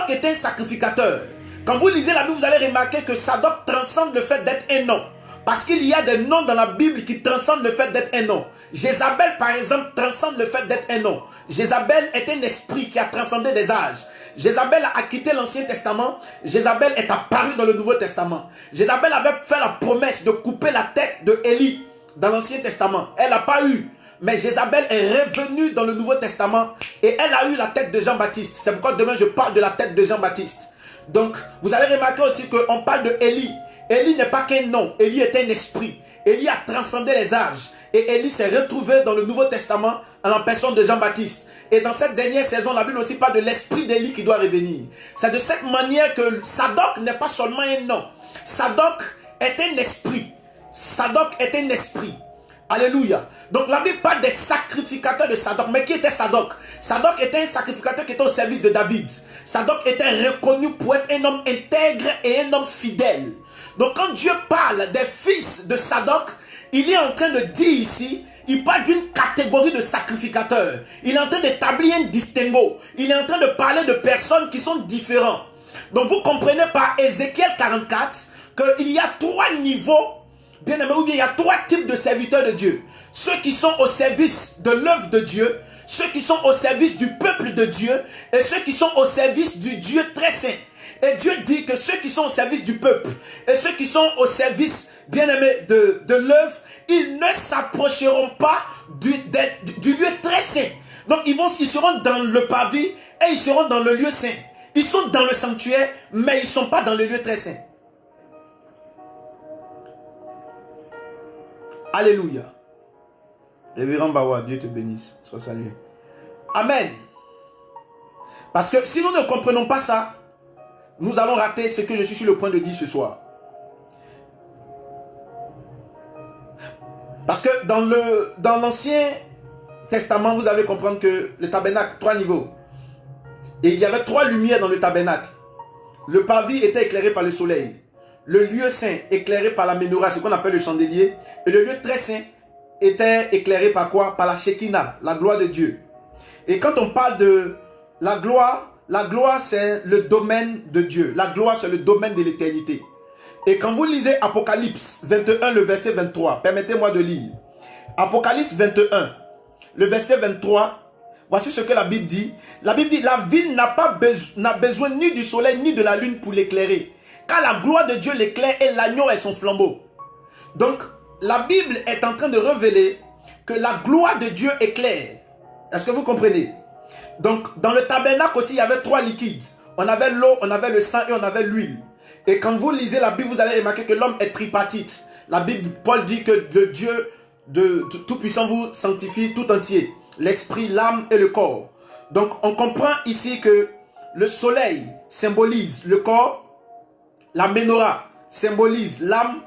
était un sacrificateur. Quand vous lisez la Bible, vous allez remarquer que Sadoc transcende le fait d'être un nom. Parce qu'il y a des noms dans la Bible qui transcendent le fait d'être un nom. Jézabel, par exemple, transcende le fait d'être un nom. Jézabel est un esprit qui a transcendé des âges. Jézabel a quitté l'Ancien Testament. Jézabel est apparue dans le Nouveau Testament. Jézabel avait fait la promesse de couper la tête de Élie dans l'Ancien Testament. Elle n'a pas eu. Mais Jézabel est revenue dans le Nouveau Testament et elle a eu la tête de Jean-Baptiste. C'est pourquoi demain je parle de la tête de Jean-Baptiste. Donc, vous allez remarquer aussi qu'on parle de Élie. Élie n'est pas qu'un nom, Élie est un esprit. Élie a transcendé les âges. Et Élie s'est retrouvé dans le Nouveau Testament en la personne de Jean-Baptiste. Et dans cette dernière saison, la Bible aussi parle de l'esprit d'Élie qui doit revenir. C'est de cette manière que Sadoc n'est pas seulement un nom. Sadoc est un esprit. Sadoc est un esprit. Alléluia. Donc la Bible parle des sacrificateurs de Sadoc. Mais qui était Sadoc? Sadoc était un sacrificateur qui était au service de David. Sadoc était reconnu pour être un homme intègre et un homme fidèle. Donc quand Dieu parle des fils de Sadoc, il est en train de dire ici, il parle d'une catégorie de sacrificateurs. Il est en train d'établir un distinguo. Il est en train de parler de personnes qui sont différentes. Donc vous comprenez par Ézéchiel 44 qu'il y a 3 niveaux, bien aimé, ou bien il y a 3 types de serviteurs de Dieu. Ceux qui sont au service de l'œuvre de Dieu, ceux qui sont au service du peuple de Dieu et ceux qui sont au service du Dieu très saint. Et Dieu dit que ceux qui sont au service du peuple et ceux qui sont au service, bien aimé, de l'œuvre, ils ne s'approcheront pas du lieu très saint. Donc ils seront dans le pavis et ils seront dans le lieu saint. Ils sont dans le sanctuaire, mais ils ne sont pas dans le lieu très saint. Alléluia. Révérend Bawa, Dieu te bénisse. Sois salué. Amen. Parce que si nous ne comprenons pas ça, nous allons rater ce que je suis sur le point de dire ce soir. Parce que dans l'Ancien Testament, vous allez comprendre que le tabernacle, 3 niveaux. Et il y avait 3 lumières dans le tabernacle. Le pavis était éclairé par le soleil. Le lieu saint éclairé par la menorah, ce qu'on appelle le chandelier. Et le lieu très saint était éclairé par quoi? Par la Shekinah, la gloire de Dieu. Et quand on parle de la gloire c'est le domaine de Dieu. La gloire c'est le domaine de l'éternité. Et quand vous lisez Apocalypse 21, le verset 23, permettez-moi de lire. Apocalypse 21, le verset 23, voici ce que la Bible dit. La Bible dit, la ville n'a besoin ni du soleil ni de la lune pour l'éclairer. Car la gloire de Dieu l'éclaire et l'agneau est son flambeau. Donc, la Bible est en train de révéler que la gloire de Dieu éclaire. Est-ce que vous comprenez? Donc, dans le tabernacle aussi, il y avait 3 liquides. On avait l'eau, on avait le sang et on avait l'huile. Et quand vous lisez la Bible, vous allez remarquer que l'homme est tripartite. La Bible, Paul dit que le Dieu de Tout-Puissant vous sanctifie tout entier. L'esprit, l'âme et le corps. Donc, on comprend ici que le soleil symbolise le corps, la menorah symbolise l'âme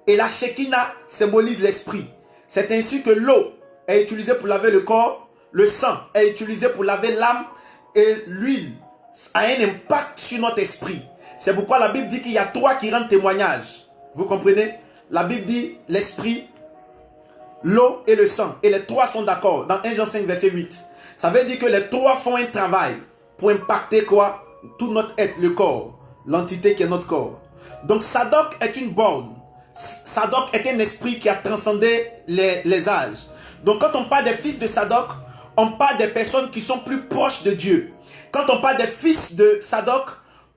et la Shekinah symbolise l'esprit. C'est ainsi que l'eau est utilisée pour laver le corps, le sang est utilisé pour laver l'âme et l'huile a un impact sur notre esprit. C'est pourquoi la Bible dit qu'il y a 3 qui rendent témoignage. Vous comprenez? La Bible dit l'esprit, l'eau et le sang. Et les 3 sont d'accord. Dans 1 Jean 5 verset 8. Ça veut dire que les 3 font un travail pour impacter quoi? Tout notre être, le corps. L'entité qui est notre corps. Donc Sadoc est une borne. Sadoc est un esprit qui a transcendé les âges. Donc quand on parle des fils de Sadoc, on parle des personnes qui sont plus proches de Dieu. Quand on parle des fils de Sadoc,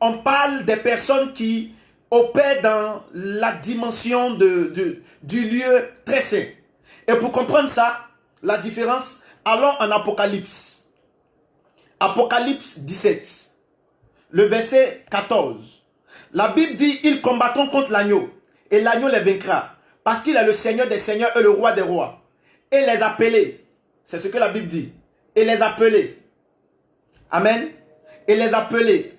on parle des personnes qui opèrent dans la dimension du lieu très saint. Et pour comprendre ça, la différence, allons en Apocalypse. Apocalypse 17, le verset 14. La Bible dit, ils combattront contre l'agneau, et l'agneau les vaincra, parce qu'il est le Seigneur des seigneurs et le roi des rois. Et les appelés, c'est ce que la Bible dit, et les appelés. Amen. Et les appelés.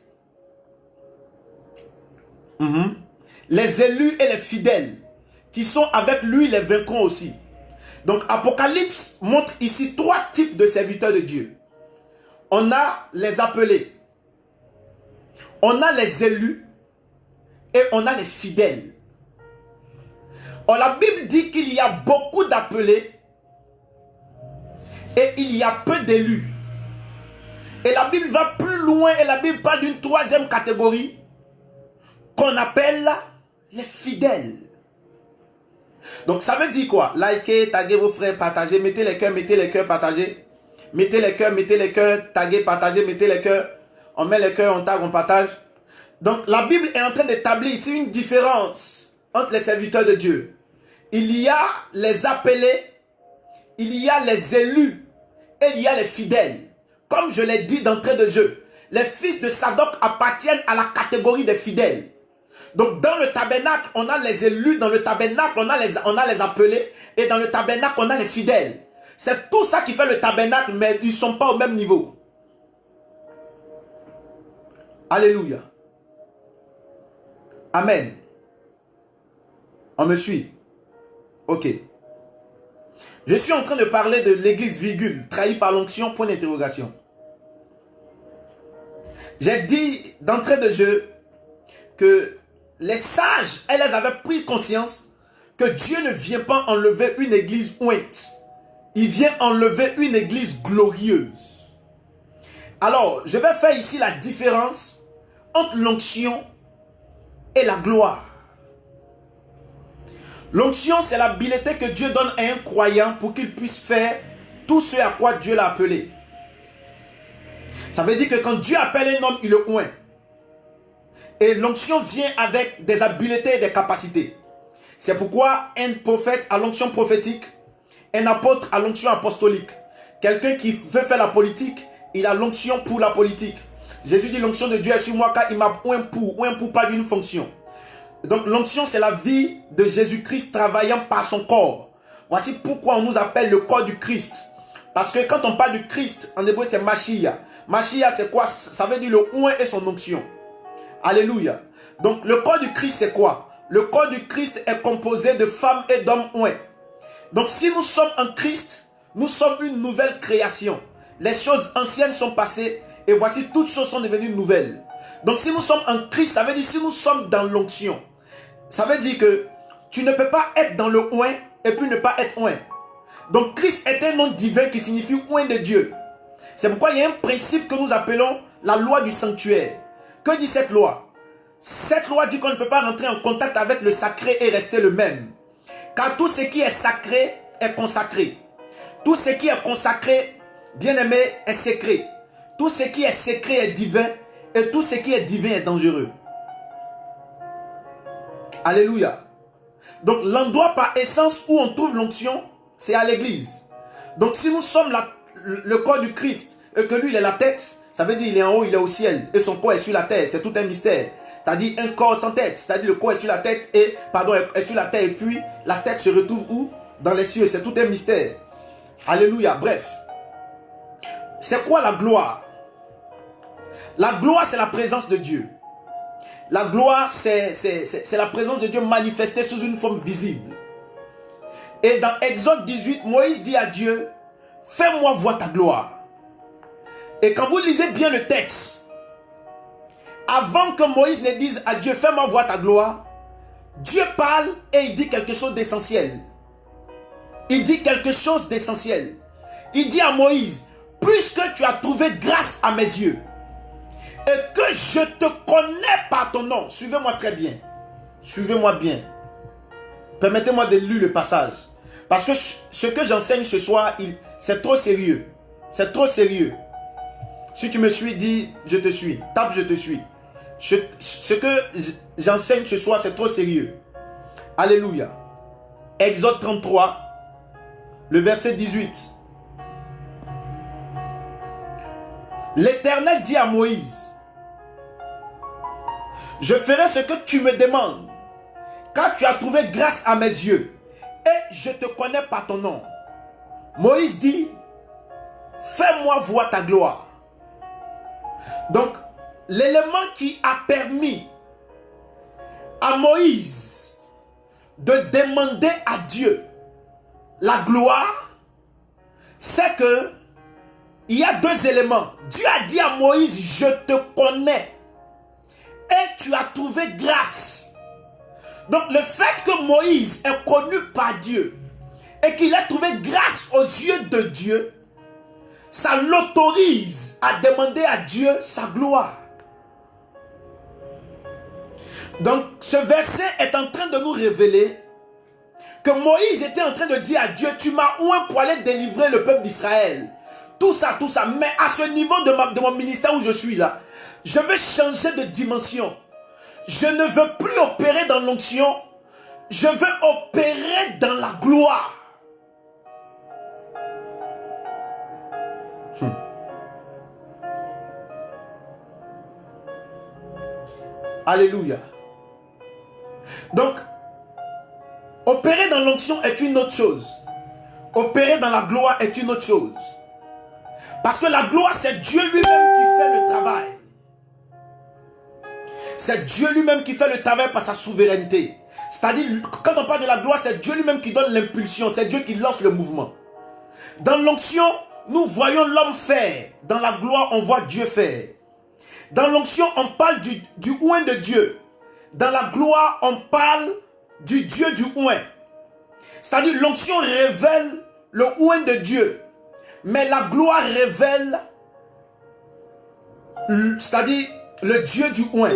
Les élus et les fidèles qui sont avec lui les vaincront aussi. Donc Apocalypse montre ici 3 types de serviteurs de Dieu. On a les appelés, on a les élus et on a les fidèles. Or la Bible dit qu'il y a beaucoup d'appelés et il y a peu d'élus. Et la Bible va plus loin et la Bible parle d'une 3e catégorie qu'on appelle les fidèles. Donc ça veut dire quoi? Likez, taguez vos frères, partagez, mettez les cœurs, partagez. Mettez les cœurs, taguez, partagez, mettez les cœurs. On met les cœurs, on tag, on partage. Donc la Bible est en train d'établir ici une différence entre les serviteurs de Dieu. Il y a les appelés, il y a les élus et il y a les fidèles. Comme je l'ai dit d'entrée de jeu, les fils de Sadoc appartiennent à la catégorie des fidèles. Donc dans le tabernacle, on a les élus, dans le tabernacle, on a les appelés, et dans le tabernacle, on a les fidèles. C'est tout ça qui fait le tabernacle, mais ils ne sont pas au même niveau. Alléluia. Amen. On me suit? Ok. Je suis en train de parler de l'église, virgule, trahie par l'onction, point d'interrogation. J'ai dit d'entrée de jeu que les sages, elles avaient pris conscience que Dieu ne vient pas enlever une église ointe. Il vient enlever une église glorieuse. Alors, je vais faire ici la différence entre l'onction et la gloire. L'onction, c'est l'habileté que Dieu donne à un croyant pour qu'il puisse faire tout ce à quoi Dieu l'a appelé. Ça veut dire que quand Dieu appelle un homme, il le oint. Et l'onction vient avec des habiletés et des capacités. C'est pourquoi un prophète a l'onction prophétique, un apôtre a l'onction apostolique. Quelqu'un qui veut faire la politique, il a l'onction pour la politique. Jésus dit l'onction de Dieu est sur moi car il m'a oint pour pas d'une fonction. Donc l'onction c'est la vie de Jésus-Christ travaillant par son corps. Voici pourquoi on nous appelle le corps du Christ. Parce que quand on parle du Christ, en hébreu c'est Mashiach. Mashiach c'est quoi? Ça veut dire le oint et son onction. Alléluia. Donc le corps du Christ c'est quoi? Le corps du Christ est composé de femmes et d'hommes oints. Donc si nous sommes en Christ, nous sommes une nouvelle création. Les choses anciennes sont passées et voici toutes choses sont devenues nouvelles. Donc si nous sommes en Christ, ça veut dire si nous sommes dans l'onction. Ça veut dire que tu ne peux pas être dans le oint et puis ne pas être oint. Donc Christ est un nom divin qui signifie oint de Dieu. C'est pourquoi il y a un principe que nous appelons la loi du sanctuaire. Que dit cette loi? Cette loi dit qu'on ne peut pas rentrer en contact avec le sacré et rester le même. Car tout ce qui est sacré est consacré. Tout ce qui est consacré, bien aimé, est secret. Tout ce qui est secret est divin. Et tout ce qui est divin est dangereux. Alléluia. Donc l'endroit par essence où on trouve l'onction, c'est à l'église. Donc si nous sommes le corps du Christ et que lui il est la tête, ça veut dire il est en haut, il est au ciel. Et son corps est sur la terre, c'est tout un mystère. C'est-à-dire un corps sans tête, c'est-à-dire le corps est sur la tête est sur la terre et puis la tête se retrouve où? Dans les cieux, c'est tout un mystère. Alléluia, bref. C'est quoi la gloire? La gloire c'est la présence de Dieu. La gloire c'est la présence de Dieu manifestée sous une forme visible. Et dans Exode 18, Moïse dit à Dieu, fais-moi voir ta gloire. Et quand vous lisez bien le texte, avant que Moïse ne dise à Dieu, fais-moi voir ta gloire, Dieu parle et il dit quelque chose d'essentiel. Il dit quelque chose d'essentiel. Il dit à Moïse, puisque tu as trouvé grâce à mes yeux, et que je te connais par ton nom, suivez-moi très bien. Suivez-moi bien. Permettez-moi de lire le passage. Parce que ce que j'enseigne ce soir, c'est trop sérieux. C'est trop sérieux. Si tu me suis, dis je te suis. Tape je te suis. Ce que j'enseigne ce soir, c'est trop sérieux. Alléluia. Exode 33, le verset 18. L'Éternel dit à Moïse, je ferai ce que tu me demandes, car tu as trouvé grâce à mes yeux, et je te connais par ton nom. Moïse dit, fais-moi voir ta gloire. Donc, l'élément qui a permis à Moïse de demander à Dieu la gloire, c'est que il y a deux éléments. Dieu a dit à Moïse, je te connais et tu as trouvé grâce. Donc le fait que Moïse est connu par Dieu et qu'il ait trouvé grâce aux yeux de Dieu, ça l'autorise à demander à Dieu sa gloire. Donc ce verset est en train de nous révéler que Moïse était en train de dire à Dieu, tu m'as oint pour aller délivrer le peuple d'Israël. Tout ça, mais à ce niveau de mon ministère où je suis là, je veux changer de dimension. Je ne veux plus opérer dans l'onction, je veux opérer dans la gloire. Alléluia. Donc, opérer dans l'onction est une autre chose. Opérer dans la gloire est une autre chose. Parce que la gloire, c'est Dieu lui-même qui fait le travail. C'est Dieu lui-même qui fait le travail par sa souveraineté. C'est-à-dire, quand on parle de la gloire, c'est Dieu lui-même qui donne l'impulsion. C'est Dieu qui lance le mouvement. Dans l'onction, nous voyons l'homme faire. Dans la gloire, on voit Dieu faire. Dans l'onction, on parle du oint de Dieu. Dans la gloire, on parle du Dieu du oint. C'est-à-dire, l'onction révèle le oint de Dieu. Mais la gloire révèle, c'est-à-dire, le Dieu du oint.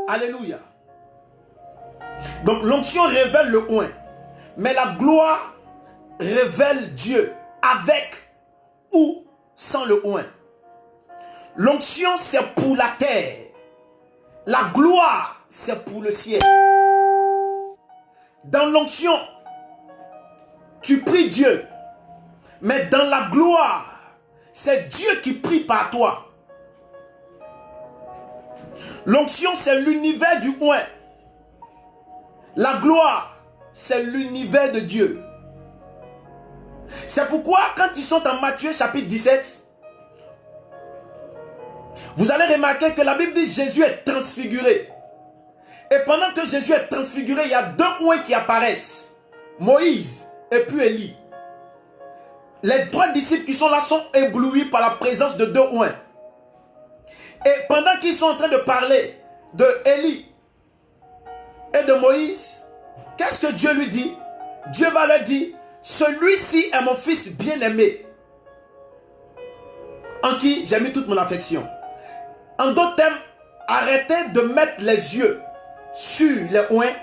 Alléluia. Donc, l'onction révèle le oint. Mais la gloire révèle Dieu avec ou sans le oint. L'onction, c'est pour la terre. La gloire, c'est pour le ciel. Dans l'onction, tu pries Dieu. Mais dans la gloire, c'est Dieu qui prie par toi. L'onction, c'est l'univers du oint. La gloire, c'est l'univers de Dieu. C'est pourquoi, quand ils sont en Matthieu chapitre 17, vous allez remarquer que la Bible dit que Jésus est transfiguré. Et pendant que Jésus est transfiguré, il y a deux oints qui apparaissent. Moïse et puis Élie. Les trois disciples qui sont là sont éblouis par la présence de deux oints. Et pendant qu'ils sont en train de parler de Élie et de Moïse, qu'est-ce que Dieu lui dit? Dieu va leur dire, celui-ci est mon fils bien-aimé, en qui j'ai mis toute mon affection. En d'autres termes, arrêtez de mettre les yeux sur les oints,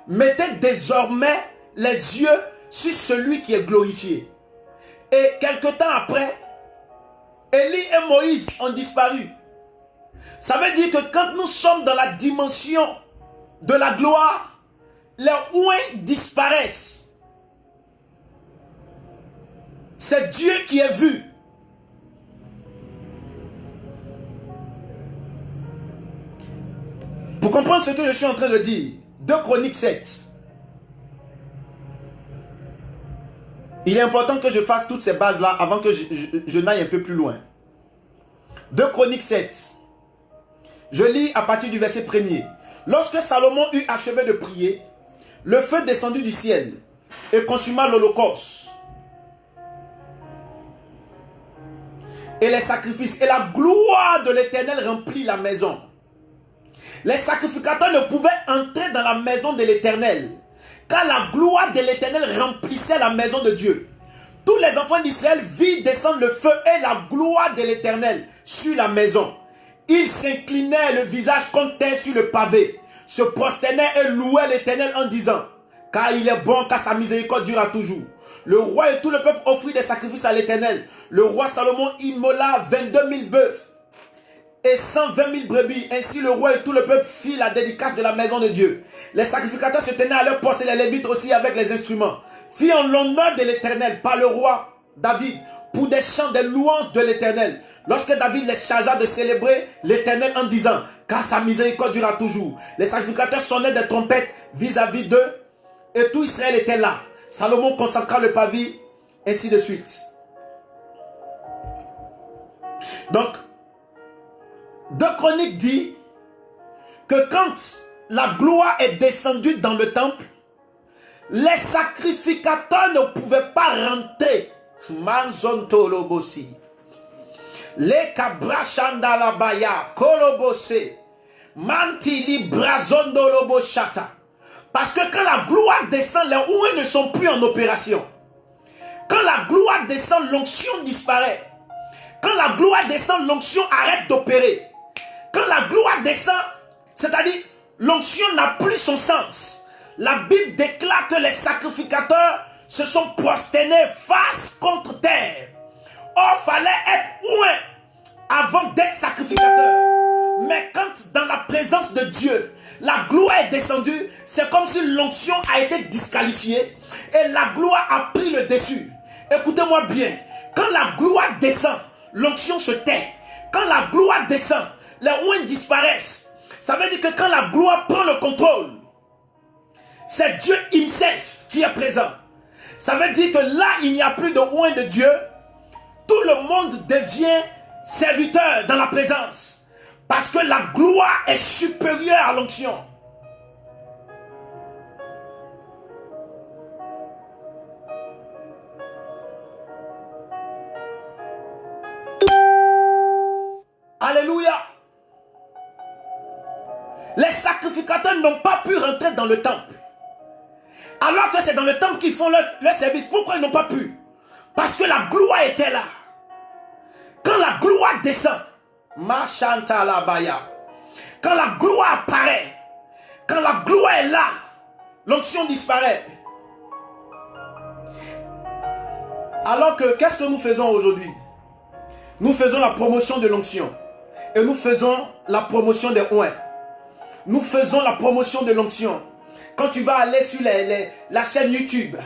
mettez désormais les yeux sur celui qui est glorifié. Et quelque temps après, Élie et Moïse ont disparu. Ça veut dire que quand nous sommes dans la dimension de la gloire, les oints disparaissent. C'est Dieu qui est vu. Pour comprendre ce que je suis en train de dire, 2 Chroniques 7. Il est important que je fasse toutes ces bases-là avant que je n'aille un peu plus loin. 2 Chroniques 7. Je lis à partir du verset 1er. Lorsque Salomon eut achevé de prier, le feu descendit du ciel et consuma l'holocauste et les sacrifices. Et la gloire de l'Éternel remplit la maison. Les sacrificateurs ne pouvaient entrer dans la maison de l'Éternel, car la gloire de l'Éternel remplissait la maison de Dieu. Tous les enfants d'Israël virent descendre le feu et la gloire de l'Éternel sur la maison. Ils s'inclinaient le visage contre terre sur le pavé, se prosternaient et louaient l'Éternel en disant, car il est bon, car sa miséricorde durera toujours. Le roi et tout le peuple offrirent des sacrifices à l'Éternel. Le roi Salomon immola 22 000 bœufs et 120 000 brebis. Ainsi le roi et tout le peuple firent la dédicace de la maison de Dieu. Les sacrificateurs se tenaient à leur poste et les lévites aussi avec les instruments. Firent l'honneur de l'Éternel par le roi David pour des chants, des louanges de l'Éternel. Lorsque David les chargea de célébrer l'Éternel en disant, car sa miséricorde durera toujours. Les sacrificateurs sonnaient des trompettes vis-à-vis d'eux et tout Israël était là. Salomon consacra le pavis, ainsi de suite. Donc, 2 Chroniques dit que quand la gloire est descendue dans le temple, les sacrificateurs ne pouvaient pas rentrer. Manzontolobossi. Les kabrachandalabaya kolobose. Mantili brazondoloboshata. Parce que quand la gloire descend, les ouins ne sont plus en opération. Quand la gloire descend, l'onction disparaît. Quand la gloire descend, l'onction arrête d'opérer. Quand la gloire descend, c'est-à-dire l'onction n'a plus son sens. La Bible déclare que les sacrificateurs se sont prosternés face contre terre. Or, fallait être oint avant d'être sacrificateur. Mais quand dans la présence de Dieu, la gloire est descendue, c'est comme si l'onction a été disqualifiée et la gloire a pris le dessus. Écoutez-moi bien, quand la gloire descend, l'onction se tait. Quand la gloire descend, les oints disparaissent. Ça veut dire que quand la gloire prend le contrôle, c'est Dieu himself qui est présent. Ça veut dire que là, il n'y a plus de oint de Dieu. Tout le monde devient serviteur dans la présence. Parce que la gloire est supérieure à l'onction. Alléluia. Les sacrificateurs n'ont pas pu rentrer dans le temple. Alors que c'est dans le temple qu'ils font leur service. Pourquoi ils n'ont pas pu? Parce que la gloire était là. Quand la gloire descend, quand la gloire apparaît, quand la gloire est là, l'onction disparaît. Alors que, qu'est-ce que nous faisons aujourd'hui? Nous faisons la promotion de l'onction. Et nous faisons la promotion des oints. Nous faisons la promotion de l'onction. Quand tu vas aller sur la chaîne YouTube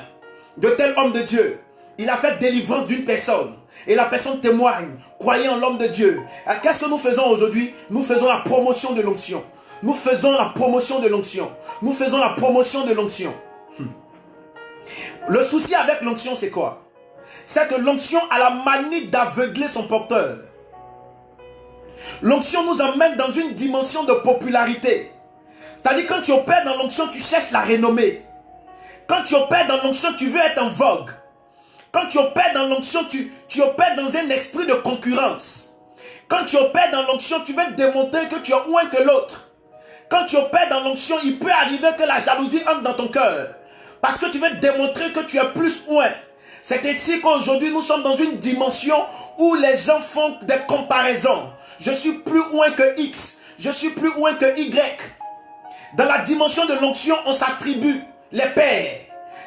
de tel homme de Dieu, il a fait délivrance d'une personne. Et la personne témoigne, croyez en l'homme de Dieu. Qu'est-ce que nous faisons aujourd'hui? Nous faisons la promotion de l'onction. Nous faisons la promotion de l'onction. Nous faisons la promotion de l'onction. Le souci avec l'onction, c'est quoi? C'est que l'onction a la manie d'aveugler son porteur. L'onction nous emmène dans une dimension de popularité. C'est-à-dire quand tu opères dans l'onction, tu cherches la renommée. Quand tu opères dans l'onction, tu veux être en vogue. Quand tu opères dans l'onction, tu opères dans un esprit de concurrence. Quand tu opères dans l'onction, tu veux démontrer que tu es moins que l'autre. Quand tu opères dans l'onction, il peut arriver que la jalousie entre dans ton cœur. Parce que tu veux démontrer que tu es plus moins. C'est ainsi qu'aujourd'hui, nous sommes dans une dimension où les gens font des comparaisons. Je suis plus moins que X. Je suis plus moins que Y. Dans la dimension de l'onction, on s'attribue les pères.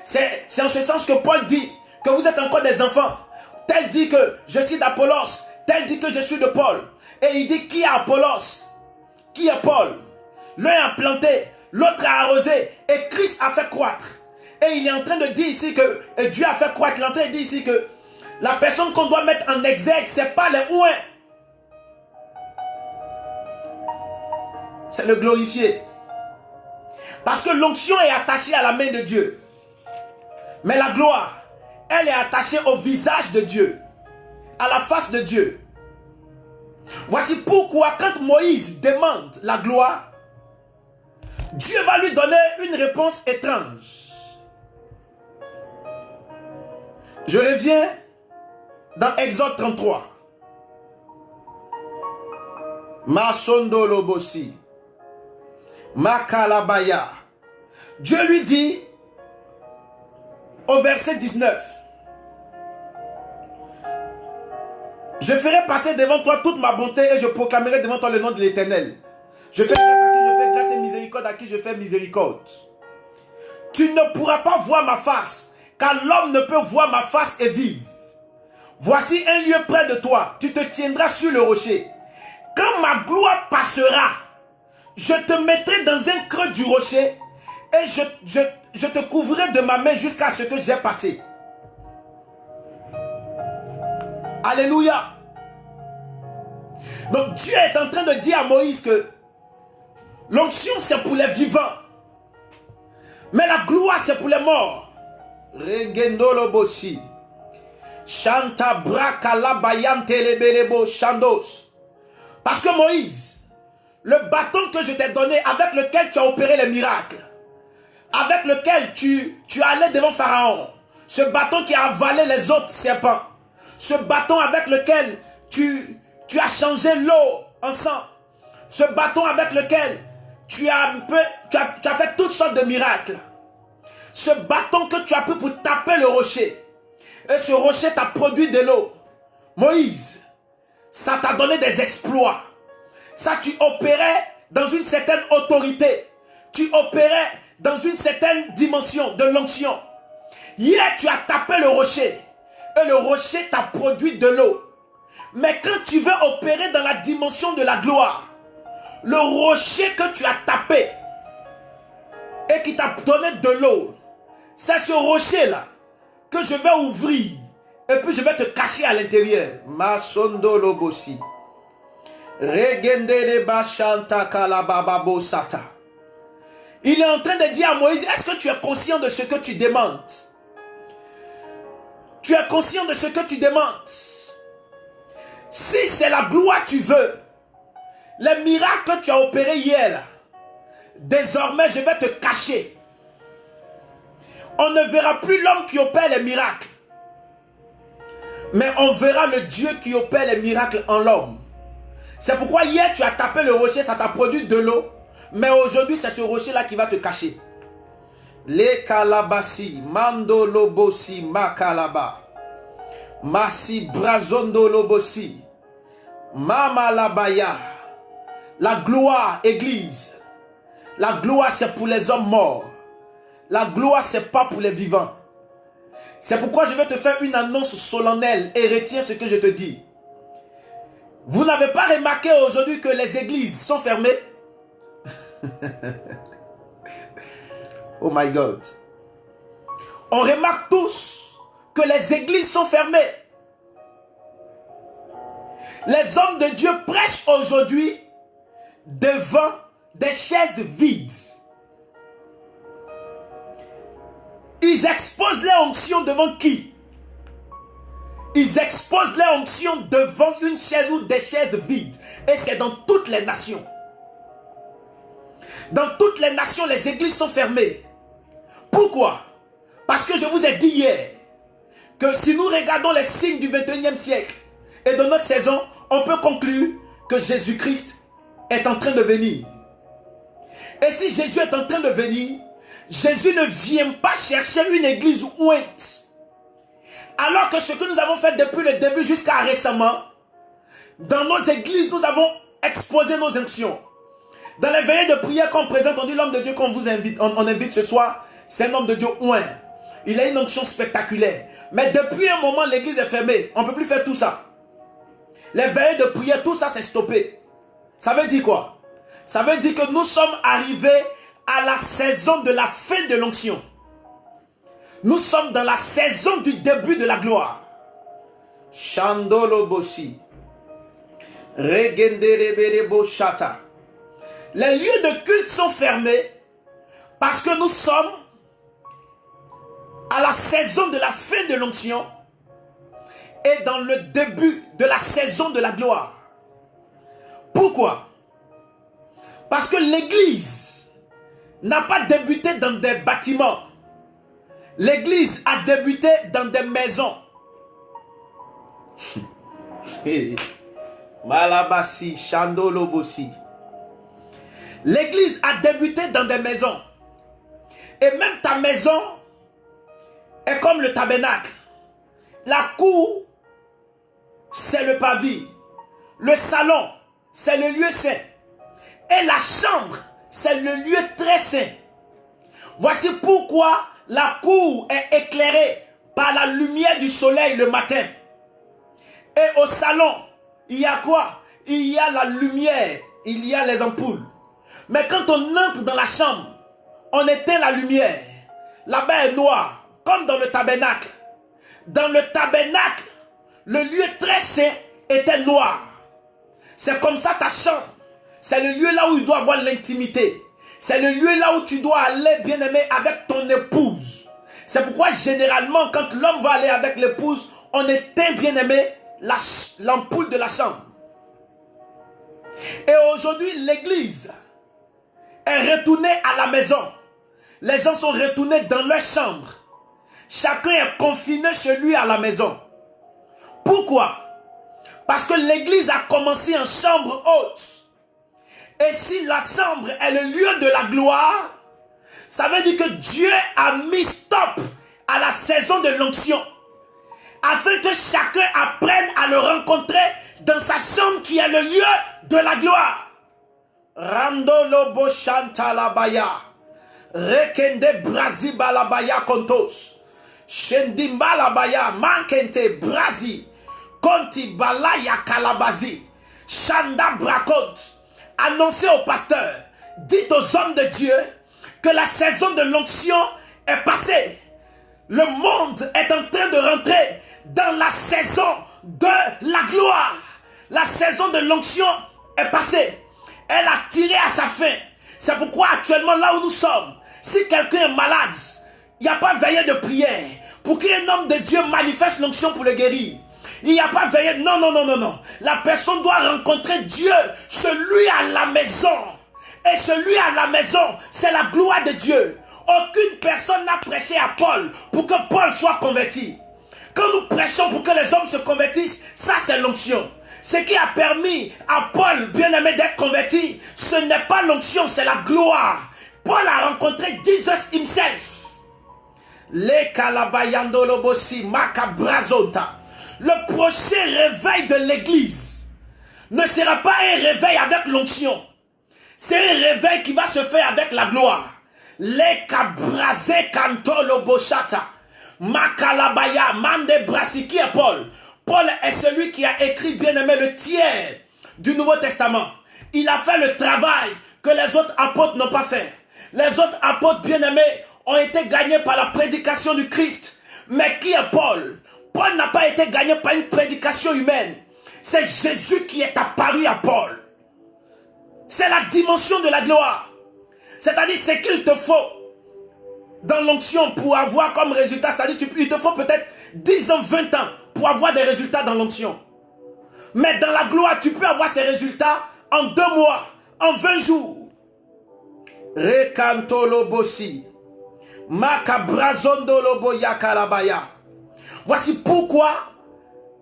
C'est en ce sens que Paul dit que vous êtes encore des enfants. Tel dit que je suis d'Apollos. Tel dit que je suis de Paul. Et il dit qui est Apollos? Qui est Paul? L'un a planté, l'autre a arrosé. Et Christ a fait croître. Et il est en train de dire ici que Dieu a fait croître. Il est en train de dire ici que la personne qu'on doit mettre en exergue, ce n'est pas les ouins. C'est le glorifié. Parce que l'onction est attachée à la main de Dieu. Mais la gloire, elle est attachée au visage de Dieu. À la face de Dieu. Voici pourquoi quand Moïse demande la gloire, Dieu va lui donner une réponse étrange. Je reviens dans Exode 33. Masondo Lobosi. Makalabaya. Dieu lui dit au verset 19. Je ferai passer devant toi toute ma bonté et je proclamerai devant toi le nom de l'Éternel. Je fais grâce à qui je fais grâce et miséricorde à qui je fais miséricorde. Tu ne pourras pas voir ma face, car l'homme ne peut voir ma face et vivre. Voici un lieu près de toi, tu te tiendras sur le rocher. Quand ma gloire passera, je te mettrai dans un creux du rocher et je te couvrirai de ma main jusqu'à ce que j'ai passé. Alléluia. Donc Dieu est en train de dire à Moïse que l'onction c'est pour les vivants. Mais la gloire c'est pour les morts. Regendolo boshi. Chanta brakala bayante lebelebo chandos. Parce que Moïse, le bâton que je t'ai donné, avec lequel tu as opéré les miracles, avec lequel tu allais devant Pharaon, ce bâton qui a avalé les autres serpents, ce bâton avec lequel tu as changé l'eau en sang, ce bâton avec lequel tu as fait toutes sortes de miracles, ce bâton que tu as pris pour taper le rocher, et ce rocher t'a produit de l'eau. Moïse, ça t'a donné des exploits. Ça, tu opérais dans une certaine autorité. Tu opérais dans une certaine dimension de l'onction. Hier, tu as tapé le rocher. Et le rocher t'a produit de l'eau. Mais quand tu veux opérer dans la dimension de la gloire, le rocher que tu as tapé et qui t'a donné de l'eau, c'est ce rocher-là que je vais ouvrir. Et puis je vais te cacher à l'intérieur. Masondo lobosi. Regende le bashanta kalabababo sata. Il est en train de dire à Moïse, est-ce que tu es conscient de ce que tu demandes? Tu es conscient de ce que tu demandes? Si c'est la gloire que tu veux, les miracles que tu as opérés hier, là, désormais je vais te cacher. On ne verra plus l'homme qui opère les miracles, mais on verra le Dieu qui opère les miracles en l'homme. C'est pourquoi hier tu as tapé le rocher, ça t'a produit de l'eau, mais aujourd'hui c'est ce rocher-là qui va te cacher. Les kalabasi, mando lobosi, makalaba, masi brazondo lobosi, mama labaya. La gloire, église. La gloire, c'est pour les hommes morts. La gloire, c'est pas pour les vivants. C'est pourquoi je vais te faire une annonce solennelle et retiens ce que je te dis. Vous n'avez pas remarqué aujourd'hui que les églises sont fermées? Oh my God. On remarque tous que les églises sont fermées. Les hommes de Dieu prêchent aujourd'hui devant des chaises vides. Ils exposent les onctions devant qui? Ils exposent les onctions devant une chaise ou des chaises vides. Et c'est dans toutes les nations. Dans toutes les nations, les églises sont fermées. Pourquoi? Parce que je vous ai dit hier que si nous regardons les signes du 21e siècle et de notre saison, on peut conclure que Jésus-Christ est en train de venir. Et si Jésus est en train de venir, Jésus ne vient pas chercher une église ointe. Alors que ce que nous avons fait depuis le début jusqu'à récemment, dans nos églises, nous avons exposé nos onctions. Dans les veillées de prière qu'on présente, on dit l'homme de Dieu qu'on vous invite, on invite ce soir, c'est un homme de Dieu oint. Il a une onction spectaculaire. Mais depuis un moment, l'église est fermée. On ne peut plus faire tout ça. Les veillées de prière, tout ça c'est stoppé. Ça veut dire quoi? Ça veut dire que nous sommes arrivés à la saison de la fin de l'onction. Nous sommes dans la saison du début de la gloire. Chandolo Boshi. Regendereberebo Shata. Les lieux de culte sont fermés parce que nous sommes à la saison de la fin de l'onction et dans le début de la saison de la gloire. Pourquoi? Parce que l'église n'a pas débuté dans des bâtiments. L'église a débuté dans des maisons. Malabasi, Chandolobosi. L'église a débuté dans des maisons. Et même ta maison est comme le tabernacle. La cour, c'est le pavis. Le salon, c'est le lieu saint. Et la chambre, c'est le lieu très saint. Voici pourquoi la cour est éclairée par la lumière du soleil le matin. Et au salon, il y a quoi? Il y a la lumière, il y a les ampoules. Mais quand on entre dans la chambre, on éteint la lumière. Là-bas est noir, comme dans le tabernacle. Dans le tabernacle, le lieu très saint était noir. C'est comme ça ta chambre. C'est le lieu là où il doit avoir l'intimité. C'est le lieu là où tu dois aller, bien-aimé, avec ton épouse. C'est pourquoi généralement, quand l'homme va aller avec l'épouse, on éteint, bien-aimé, l'ampoule de la chambre. Et aujourd'hui, l'église est retournée à la maison. Les gens sont retournés dans leur chambre. Chacun est confiné chez lui à la maison. Pourquoi? Parce que l'église a commencé en chambre haute. Et si la chambre est le lieu de la gloire, ça veut dire que Dieu a mis stop à la saison de l'onction, afin que chacun apprenne à le rencontrer dans sa chambre qui est le lieu de la gloire. Randolo Boshantalabaya, Rekende Brazibalabaya Kontos, Shendimbalabaya Mankente Brazi, Konti Balaya Kalabazi, Shanda Brakont. Annoncez au pasteur, dites aux hommes de Dieu que la saison de l'onction est passée. Le monde est en train de rentrer dans la saison de la gloire. La saison de l'onction est passée. Elle a tiré à sa fin. C'est pourquoi actuellement, là où nous sommes, si quelqu'un est malade, il n'y a pas veillé de prière pour qu'un homme de Dieu manifeste l'onction pour le guérir. Il n'y a pas veillé. Non, non, non, non, non. La personne doit rencontrer Dieu, celui à la maison. Et celui à la maison, c'est la gloire de Dieu. Aucune personne n'a prêché à Paul pour que Paul soit converti. Quand nous prêchons pour que les hommes se convertissent, ça c'est l'onction. Ce qui a permis à Paul, bien-aimé, d'être converti, ce n'est pas l'onction, c'est la gloire. Paul a rencontré Jesus himself. Le kalabayandolobosi makabrazonta. Le prochain réveil de l'église ne sera pas un réveil avec l'onction. C'est un réveil qui va se faire avec la gloire. Le kabraze kantoloboshata. Makalabaya mande brasi. Qui est Paul? Paul est celui qui a écrit, bien-aimé, le tiers du Nouveau Testament. Il a fait le travail que les autres apôtres n'ont pas fait. Les autres apôtres, bien-aimés, ont été gagnés par la prédication du Christ. Mais qui est Paul? Paul n'a pas été gagné par une prédication humaine. C'est Jésus qui est apparu à Paul. C'est la dimension de la gloire. C'est-à-dire ce qu'il te faut dans l'onction pour avoir comme résultat. C'est-à-dire il te faut peut-être 10 ans, 20 ans pour avoir des résultats dans l'onction. Mais dans la gloire, tu peux avoir ces résultats en 2 mois, en 20 jours. Rekantolobosi. Makabrazondolobo yakalabaya. Voici pourquoi,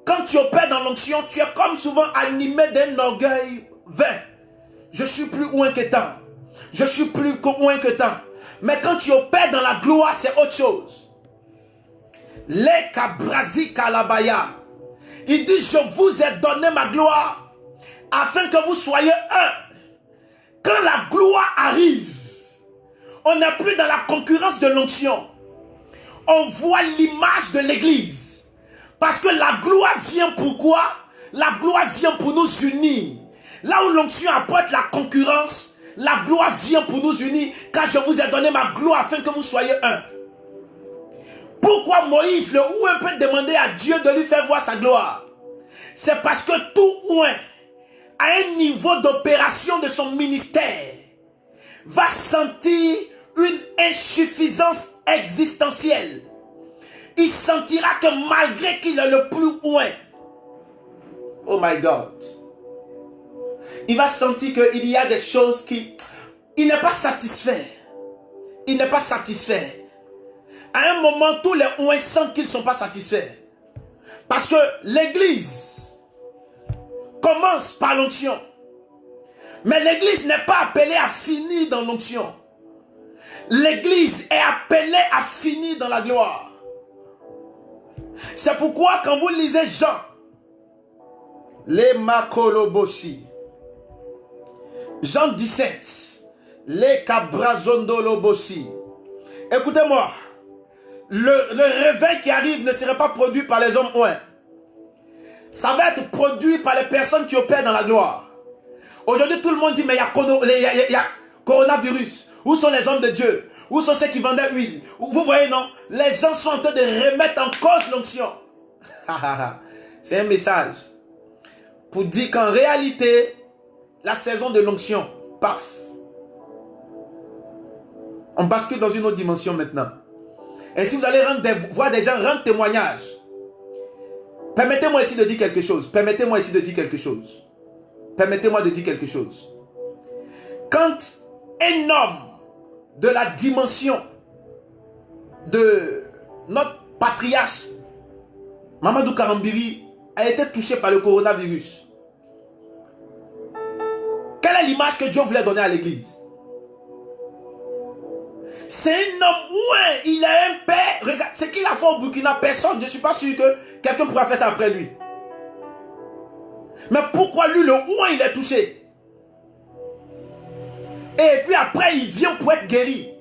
quand tu opères dans l'onction, tu es comme souvent animé d'un orgueil vain. Je suis plus loin que tant. Je suis plus loin que tant. Mais quand tu opères dans la gloire, c'est autre chose. Les kabrazi kalabaya. Il dit, je vous ai donné ma gloire afin que vous soyez un. Quand la gloire arrive, on n'est plus dans la concurrence de l'onction. On voit l'image de l'église. Parce que la gloire vient pourquoi? La gloire vient pour nous unir. Là où l'onction apporte la concurrence, la gloire vient pour nous unir. Car je vous ai donné ma gloire afin que vous soyez un. Pourquoi Moïse, le ouin, peut demander à Dieu de lui faire voir sa gloire? C'est parce que tout ouin, à un niveau d'opération de son ministère, va sentir une insuffisance existentielle. Il sentira que malgré qu'il est le plus loin, oh my God, il va sentir qu'il y a des choses il n'est pas satisfait. Il n'est pas satisfait. À un moment, tous les ouins sentent qu'ils ne sont pas satisfaits. Parce que l'église commence par l'onction. Mais l'église n'est pas appelée à finir dans l'onction. L'église est appelée à finir dans la gloire. C'est pourquoi quand vous lisez Jean, les makoloboshi, Jean 17, les kabrazondoloboshi. Écoutez-moi, le réveil qui arrive ne serait pas produit par les hommes ouins. Ça va être produit par les personnes qui opèrent dans la gloire. Aujourd'hui, tout le monde dit, mais il y a coronavirus. Où sont les hommes de Dieu? Où sont ceux qui vendaient l'huile? Vous voyez, non? Les gens sont en train de remettre en cause l'onction. C'est un message pour dire qu'en réalité, la saison de l'onction, paf. On bascule dans une autre dimension maintenant. Et si vous allez voir des gens rendre témoignage, permettez-moi ici de dire quelque chose. Permettez-moi ici de dire quelque chose. Permettez-moi de dire quelque chose. Quand un homme de la dimension de notre patriarche, Mamadou Karambiri, a été touché par le coronavirus, quelle est l'image que Dieu voulait donner à l'église? C'est un homme ouin, il a un père. Regarde, ce qu'il a fait au Burkina, personne, je ne suis pas sûr que quelqu'un pourra faire ça après lui. Mais pourquoi lui, le ouin, il est touché? Et puis après, il vient pour être guéri.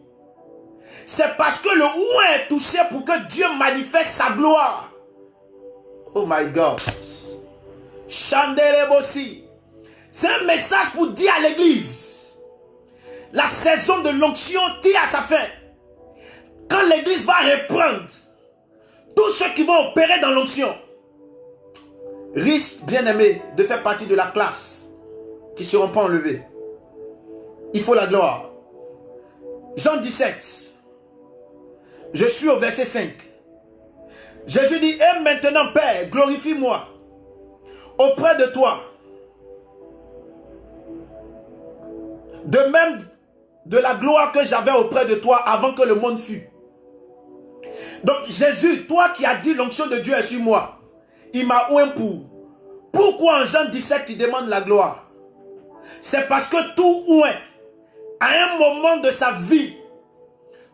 C'est parce que le ouin est touché pour que Dieu manifeste sa gloire. Oh my God. Chandelebosi. C'est un message pour dire à l'église. La saison de l'onction tire à sa fin. Quand l'église va reprendre, tous ceux qui vont opérer dans l'onction risquent, bien aimé, de faire partie de la classe qui ne seront pas enlevés. Il faut la gloire. Jean 17. Je suis au verset 5. Jésus dit, et maintenant, Père, glorifie-moi auprès de toi. De même de la gloire que j'avais auprès de toi avant que le monde fût. Donc Jésus, toi qui as dit l'onction de Dieu est sur moi, il m'a oint pour. Pourquoi en Jean 17 il demande la gloire? C'est parce que tout oint, à un moment de sa vie,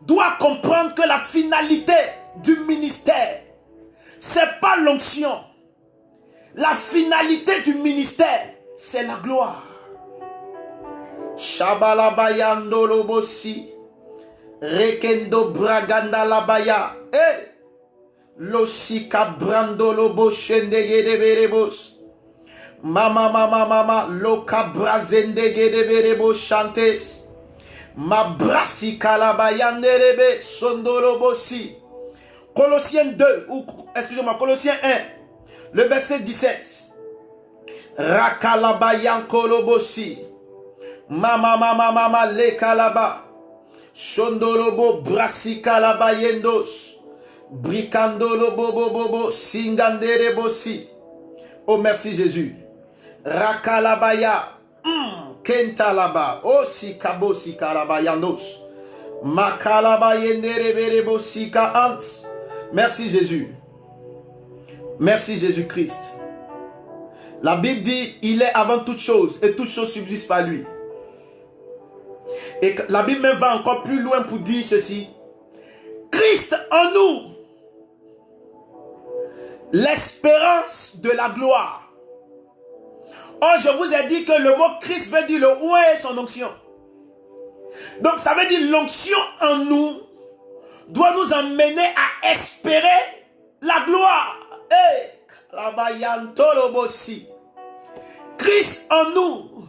doit comprendre que la finalité du ministère, c'est pas l'onction. La finalité du ministère, c'est la gloire. Shabalabayando lobosi, rekendo braganda labaya, losika brando lobo shendege de berebos, mama loka brazendege de berebos chantes, ma brasi kalabayande rebe sondolo bosi. Colossiens 2, ou excusez-moi, Colossiens 1, le verset 17. Rakalabayan kolobosi. Mama le kalaba. Shondolobo brasi kalabayendos. Bricandolobo bobo singandere bosi. Oh merci Jésus. Rakalabaya. Kentalaba. Oh si kabo si kalabayandos. Makalabayendere berebo sika ant. Merci Jésus. Merci Jésus-Christ. La Bible dit, il est avant toute chose et toute chose subsiste par lui. Et la Bible même va encore plus loin pour dire ceci. Christ en nous, l'espérance de la gloire. Or, je vous ai dit que le mot Christ veut dire le oint et son onction. Donc, ça veut dire l'onction en nous doit nous emmener à espérer la gloire. Christ en nous,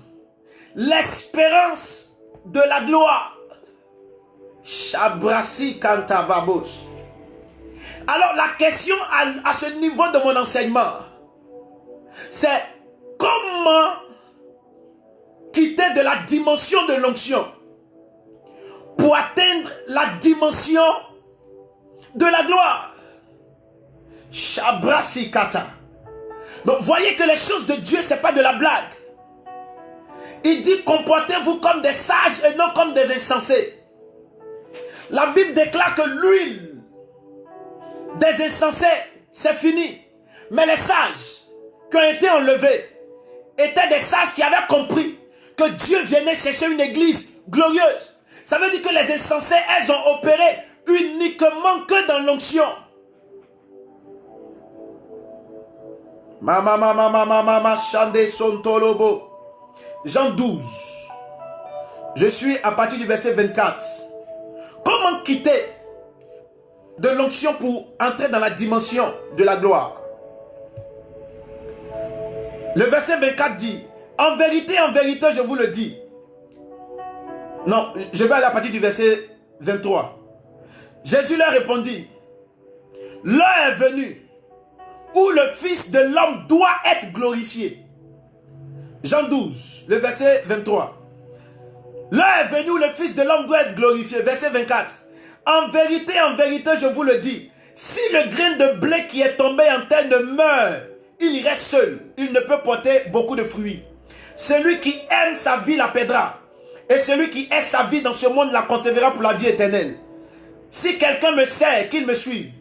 l'espérance de la gloire. Shabrasi kantababos. Alors la question à ce niveau de mon enseignement, c'est comment quitter de la dimension de l'onction pour atteindre la dimension de la gloire. Shabrasi kata. Donc voyez que les choses de Dieu, ce n'est pas de la blague. Il dit comportez-vous comme des sages et non comme des insensés. La Bible déclare que l'huile des insensés, c'est fini. Mais les sages qui ont été enlevés étaient des sages qui avaient compris que Dieu venait chercher une église glorieuse. Ça veut dire que les insensés, elles ont opéré uniquement que dans l'onction. Mama chande son tolobo. Jean 12. Je suis à partir du verset 24. Comment quitter de l'onction pour entrer dans la dimension de la gloire? Le verset 24 dit, en vérité, je vous le dis. Non, je vais aller à partir du verset 23. Jésus leur répondit, l'heure est venue où le Fils de l'homme doit être glorifié. Jean 12, le verset 23. L'heure est venue où le Fils de l'homme doit être glorifié. Verset 24. En vérité, je vous le dis, si le grain de blé qui est tombé en terre ne meurt, il reste seul. Il ne peut porter beaucoup de fruits. Celui qui aime sa vie la perdra. Et celui qui hait sa vie dans ce monde la conservera pour la vie éternelle. Si quelqu'un me sert, qu'il me suive.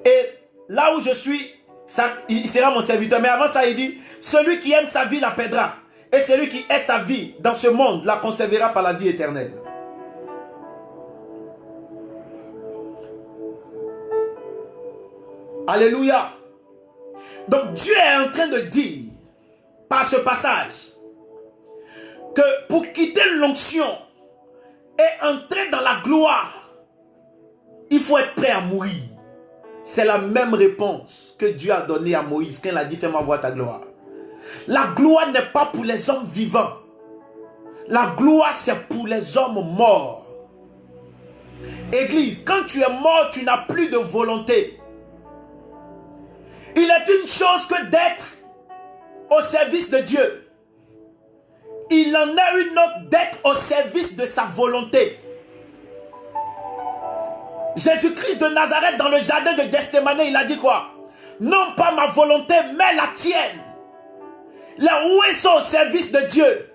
Et là où je suis, ça, il sera mon serviteur. Mais avant ça, il dit, celui qui aime sa vie la perdra. Et celui qui hait sa vie dans ce monde la conservera par la vie éternelle. Alléluia. Donc Dieu est en train de dire, par ce passage, que pour quitter l'onction et entrer dans la gloire, il faut être prêt à mourir. C'est la même réponse que Dieu a donnée à Moïse quand il a dit fais-moi voir ta gloire. La gloire n'est pas pour les hommes vivants. La gloire c'est pour les hommes morts. Église, quand tu es mort, tu n'as plus de volonté. Il est une chose que d'être au service de Dieu. il en a une autre d'être au service de sa volonté. Jésus-Christ de Nazareth dans le jardin de Gethsémane, il a dit quoi? Non pas ma volonté, mais la tienne. Les ouins sont au service de Dieu.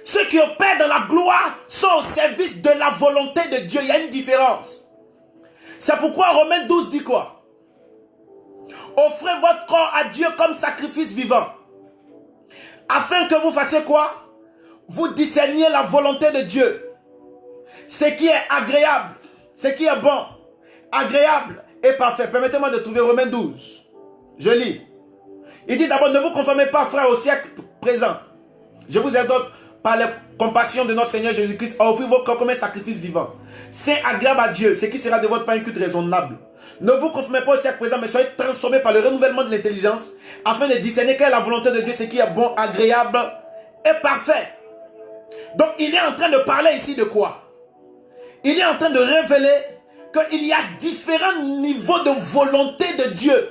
Ceux qui opèrent dans la gloire sont au service de la volonté de Dieu. Il y a une différence. C'est pourquoi Romains 12 dit quoi? Offrez votre corps à Dieu comme sacrifice vivant. Afin que vous fassiez quoi? Vous discerniez la volonté de Dieu. Ce qui est agréable, ce qui est bon, agréable et parfait. Permettez-moi de trouver Romains 12. Je lis. Il dit d'abord, ne vous conformez pas, frères, au siècle présent. Je vous exhorte par la compassion de notre Seigneur Jésus-Christ à offrir vos corps comme un sacrifice vivant. C'est agréable à Dieu, ce qui sera de votre part un culte raisonnable. Ne vous conformez pas au siècle présent, mais soyez transformés par le renouvellement de l'intelligence, afin de discerner quelle est la volonté de Dieu, ce qui est bon, agréable et parfait. Donc il est en train de parler ici de quoi? Il est en train de révéler qu'il y a différents niveaux de volonté de Dieu.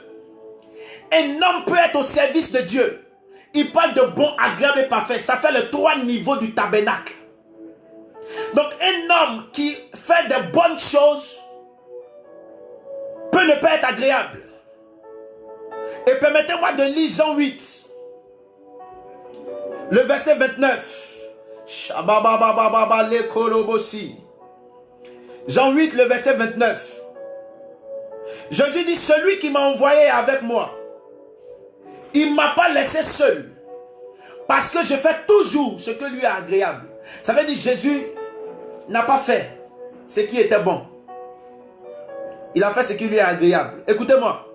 Un homme peut être au service de Dieu. Il parle de bon, agréable et parfait. Ça fait les 3 niveaux du tabernacle. Donc un homme qui fait de bonnes choses peut ne pas être agréable. Et permettez-moi de lire Jean 8, le verset 29. Jean 8, le verset 29. Jésus dit, celui qui m'a envoyé avec moi, il ne m'a pas laissé seul, parce que je fais toujours ce que lui est agréable. Ça veut dire Jésus n'a pas fait ce qui était bon. Il a fait ce qui lui est agréable. Écoutez-moi.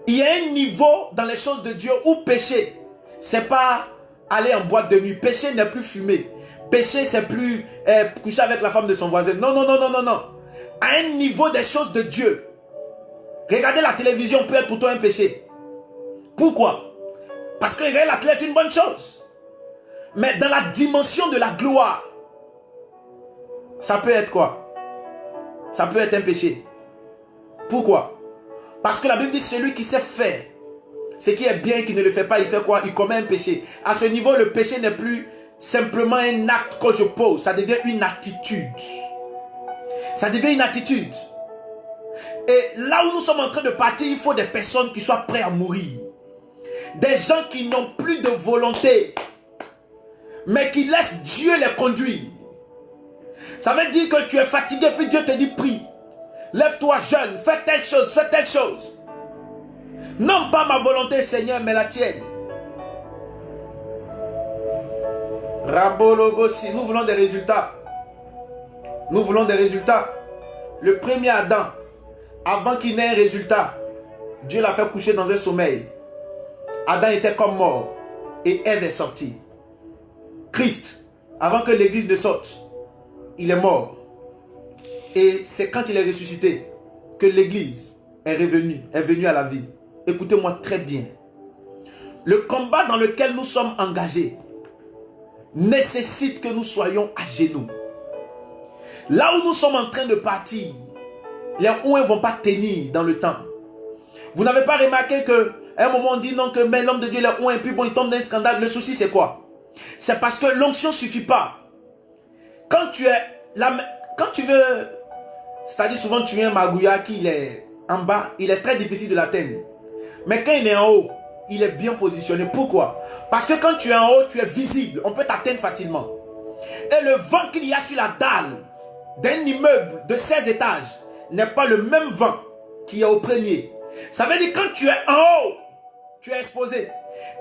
Il y a un niveau dans les choses de Dieu où pécher, c'est pas aller en boîte de nuit. Pécher n'est plus fumer. Pécher, c'est plus coucher avec la femme de son voisin. Non, non, non, non, non, non. À un niveau des choses de Dieu, regarder la télévision peut être pour toi un péché. Pourquoi? Parce que regarder la télé est une bonne chose. Mais dans la dimension de la gloire, ça peut être quoi? Ça peut être un péché. Pourquoi? Parce que la Bible dit celui qui sait faire ce qui est bien et qui ne le fait pas, il fait quoi? Il commet un péché. À ce niveau, le péché n'est plus simplement un acte que je pose. Ça devient une attitude. Ça devient une attitude. Et là où nous sommes en train de partir, il faut des personnes qui soient prêtes à mourir. Des gens qui n'ont plus de volonté, mais qui laissent Dieu les conduire. Ça veut dire que tu es fatigué, puis Dieu te dit prie. Lève-toi jeune, fais telle chose, fais telle chose. Non pas ma volonté Seigneur, mais la tienne. Rambologossi, nous voulons des résultats. Nous voulons des résultats. Le premier Adam, avant qu'il n'ait un résultat, Dieu l'a fait coucher dans un sommeil. Adam était comme mort et Ève est sortie. Christ, avant que l'église ne sorte, il est mort. Et c'est quand il est ressuscité que l'église est venue à la vie. Écoutez-moi très bien. Le combat dans lequel nous sommes engagés nécessite que nous soyons à genoux. Là où nous sommes en train de partir, les ouins ne vont pas tenir dans le temps. Vous n'avez pas remarqué qu'à un moment on dit non, que mais l'homme de Dieu les ouins et puis bon il tombe dans un scandale. Le souci c'est quoi? C'est parce que l'onction ne suffit pas. Quand tu veux, c'est-à-dire souvent tu es un magouya qui est en bas, il est très difficile de l'atteindre. Mais quand il est en haut, il est bien positionné. Pourquoi? Parce que quand tu es en haut, tu es visible. On peut t'atteindre facilement. Et le vent qu'il y a sur la dalle d'un immeuble de 16 étages n'est pas le même vent qu'il y a au premier. Ça veut dire que quand tu es en haut, tu es exposé.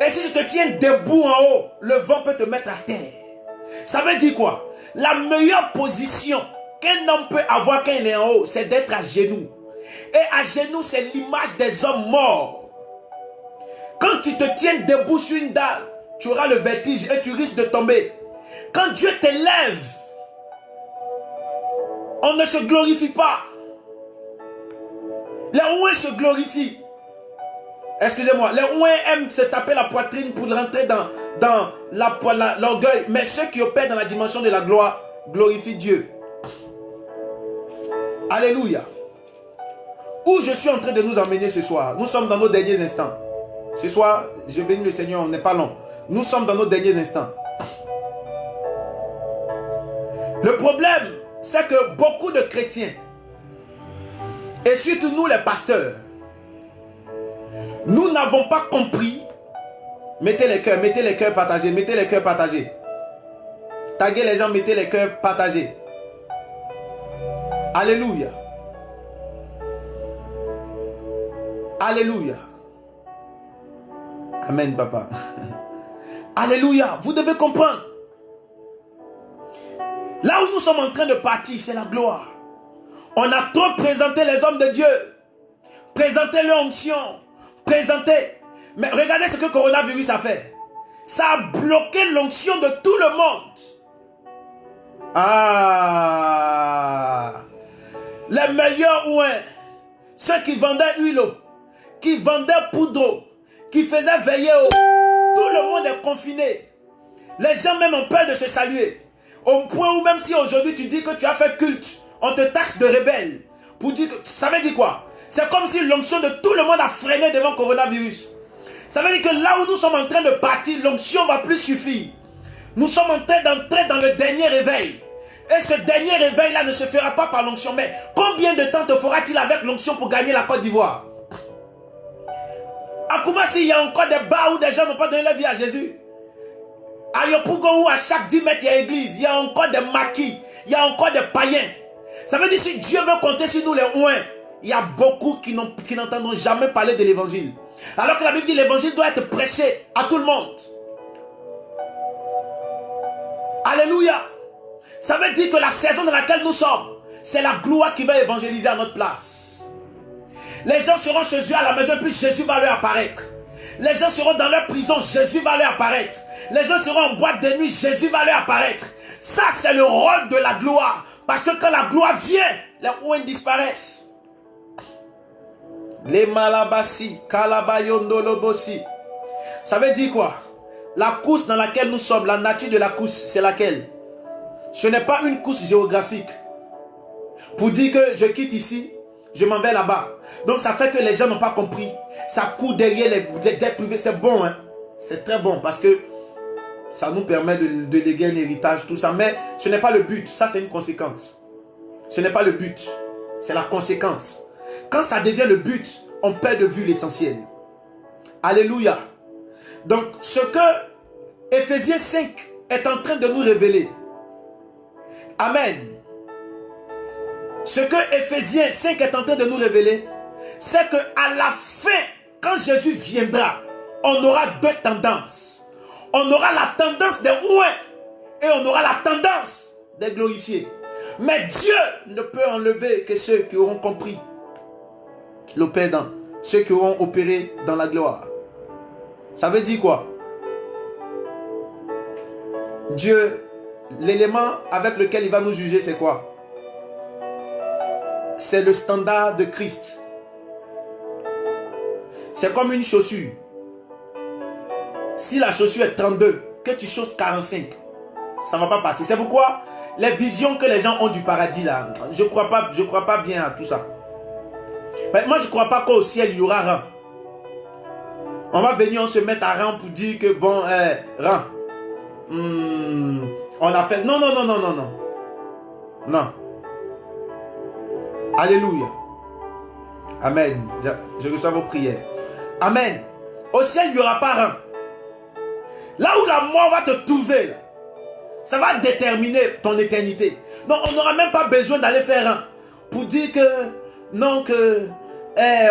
Et si tu te tiens debout en haut, le vent peut te mettre à terre. Ça veut dire quoi? La meilleure position qu'un homme peut avoir quand il est en haut, c'est d'être à genoux. Et à genoux, c'est l'image des hommes morts. Quand tu te tiens debout sur une dalle, tu auras le vertige et tu risques de tomber. Quand Dieu t'élève, on ne se glorifie pas. Les ouins se glorifient. Excusez-moi, les ouins aiment se taper la poitrine pour rentrer dans l'orgueil. Mais ceux qui opèrent dans la dimension de la gloire glorifient Dieu. Alléluia. Où je suis en train de nous emmener ce soir? Nous sommes dans nos derniers instants. Ce soir, je bénis le Seigneur, on n'est pas long. Nous sommes dans nos derniers instants. Le problème, c'est que beaucoup de chrétiens, et surtout nous les pasteurs, nous n'avons pas compris. Mettez les cœurs partagés, mettez les cœurs partagés. Taguez les gens, mettez les cœurs partagés. Alléluia. Alléluia. Amen, papa. Alléluia. Vous devez comprendre. Là où nous sommes en train de partir, c'est la gloire. On a trop présenté les hommes de Dieu. Présenté leur onction. Présenté. Mais regardez ce que le coronavirus a fait. Ça a bloqué l'onction de tout le monde. Ah. Les meilleurs ouins. Ceux qui vendaient huile, qui vendaient poudre, qui faisaient veiller. Tout le monde est confiné. Les gens même ont peur de se saluer. Au point où même si aujourd'hui tu dis que tu as fait culte, on te taxe de rebelle. Pour dire que, ça veut dire quoi? C'est comme si l'onction de tout le monde a freiné devant le coronavirus. Ça veut dire que là où nous sommes en train de partir, l'onction ne va plus suffire. Nous sommes en train d'entrer dans le dernier réveil. Et ce dernier réveil-là ne se fera pas par l'onction. Mais combien de temps te fera-t-il avec l'onction pour gagner la Côte d'Ivoire? À Koumassi, il y a encore des bars où des gens n'ont pas donné leur vie à Jésus. À Yopougon, où à chaque 10 mètres il y a église, il y a encore des maquis, il y a encore des païens. Ça veut dire si Dieu veut compter sur nous les ouins, il y a beaucoup qui n'entendront jamais parler de l'évangile. Alors que la Bible dit l'évangile doit être prêché à tout le monde. Alléluia. Ça veut dire que la saison dans laquelle nous sommes, c'est la gloire qui va évangéliser à notre place. Les gens seront chez eux à la maison, puis Jésus va leur apparaître. Les gens seront dans leur prison, Jésus va leur apparaître. Les gens seront en boîte de nuit, Jésus va leur apparaître. Ça, c'est le rôle de la gloire. Parce que quand la gloire vient, les ouins disparaissent. Les malabassi, kalabayondolobosi. Ça veut dire quoi? La course dans laquelle nous sommes, la nature de la course, c'est laquelle? Ce n'est pas une course géographique. Pour dire que je quitte ici, je m'en vais là-bas. Donc ça fait que les gens n'ont pas compris. Ça court derrière les jets privés. C'est bon, hein? C'est très bon parce que ça nous permet de léguer un héritage, tout ça. Mais ce n'est pas le but. Ça, c'est une conséquence. Ce n'est pas le but. C'est la conséquence. Quand ça devient le but, on perd de vue l'essentiel. Alléluia. Donc, ce que Éphésiens 5 est en train de nous révéler. Amen. Ce que Éphésiens 5 est en train de nous révéler, c'est qu'à la fin, quand Jésus viendra, on aura deux tendances. On aura la tendance des ouins et on aura la tendance des glorifiés. Mais Dieu ne peut enlever que ceux qui auront compris l'opère dans, ceux qui auront opéré dans la gloire. Ça veut dire quoi? Dieu, l'élément avec lequel il va nous juger, c'est quoi? C'est le standard de Christ. C'est comme une chaussure. Si la chaussure est 32, que tu chausses 45, ça ne va pas passer. C'est pourquoi les visions que les gens ont du paradis là, je crois pas bien à tout ça. Mais moi je ne crois pas qu'au ciel il y aura rang. On va venir, on se met à rang pour dire que bon, rang. On a fait... Non. Non. Alléluia. Amen. Je reçois vos prières. Amen. Au ciel, il n'y aura pas rang. Là où la mort va te trouver, là, ça va déterminer ton éternité. Donc, on n'aura même pas besoin d'aller faire rang pour dire que non, que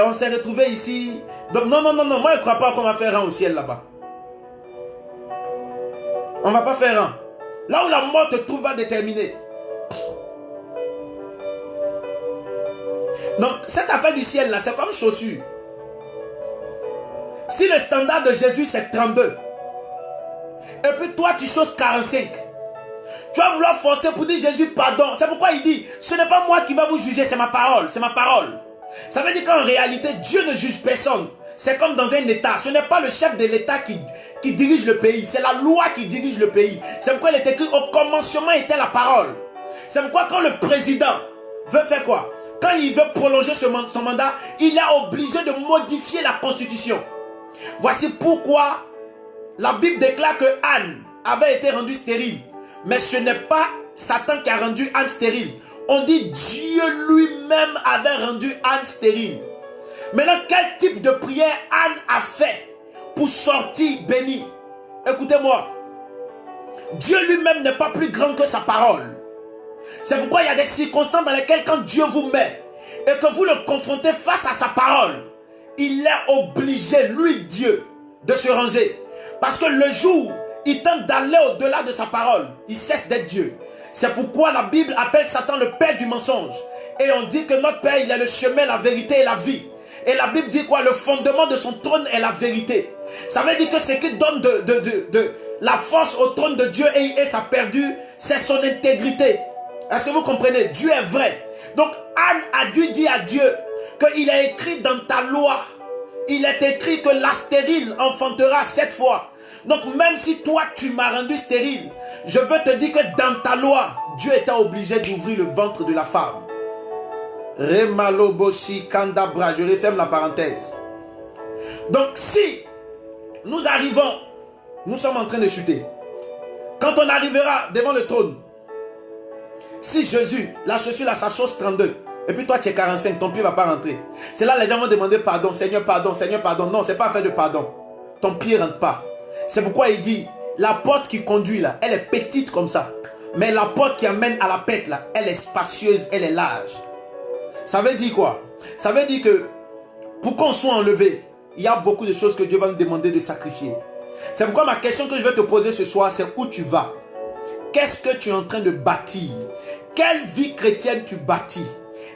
on s'est retrouvé ici. Donc, non. Moi, je ne crois pas qu'on va faire rang au ciel là-bas. On ne va pas faire rang. Là où la mort te trouve va déterminer. Donc, cette affaire du ciel là, c'est comme chaussure. Si le standard de Jésus c'est 32, et puis toi tu chausses 45, tu vas vouloir forcer pour dire Jésus pardon. C'est pourquoi il dit, ce n'est pas moi qui va vous juger, c'est ma parole, c'est ma parole. Ça veut dire qu'en réalité, Dieu ne juge personne. C'est comme dans un État. Ce n'est pas le chef de l'État qui dirige le pays. C'est la loi qui dirige le pays. C'est pourquoi il est écrit, au commencement était la parole. C'est pourquoi quand le président veut faire quoi? Quand il veut prolonger son mandat, il est obligé de modifier la constitution. Voici pourquoi la Bible déclare que Anne avait été rendue stérile. Mais ce n'est pas Satan qui a rendu Anne stérile. On dit Dieu lui-même avait rendu Anne stérile. Maintenant, quel type de prière Anne a fait pour sortir bénie? Écoutez-moi. Dieu lui-même n'est pas plus grand que sa parole. C'est pourquoi il y a des circonstances dans lesquelles quand Dieu vous met et que vous le confrontez face à sa parole, il est obligé, lui Dieu, de se ranger. Parce que le jour il tente d'aller au-delà de sa parole, il cesse d'être Dieu. C'est pourquoi la Bible appelle Satan le père du mensonge. Et on dit que notre père, il est le chemin, la vérité et la vie. Et la Bible dit quoi? Le fondement de son trône est la vérité. Ça veut dire que ce qui donne de la force au trône de Dieu et ça perdu, c'est son intégrité. Est-ce que vous comprenez? Dieu est vrai. Donc Anne a dû dire à Dieu qu'il est écrit dans ta loi, il est écrit que la stérile enfantera 7 fois. Donc même si toi tu m'as rendu stérile, je veux te dire que dans ta loi, Dieu était obligé d'ouvrir le ventre de la femme. Remaloboshi Kandabra, je referme la parenthèse. Donc si nous arrivons, nous sommes en train de chuter. Quand on arrivera devant le trône, si Jésus, là je suis là, sa chose 32, et puis toi tu es 45, ton pied ne va pas rentrer. C'est là les gens vont demander pardon, Seigneur pardon, Seigneur pardon. Non, c'est pas fait de pardon. Ton pied ne rentre pas. C'est pourquoi il dit, la porte qui conduit là, elle est petite comme ça. Mais la porte qui amène à la pète là, elle est spacieuse, elle est large. Ça veut dire quoi? Ça veut dire que pour qu'on soit enlevé, il y a beaucoup de choses que Dieu va nous demander de sacrifier. C'est pourquoi ma question que je vais te poser ce soir, c'est où tu vas? Qu'est-ce que tu es en train de bâtir? Quelle vie chrétienne tu bâtis?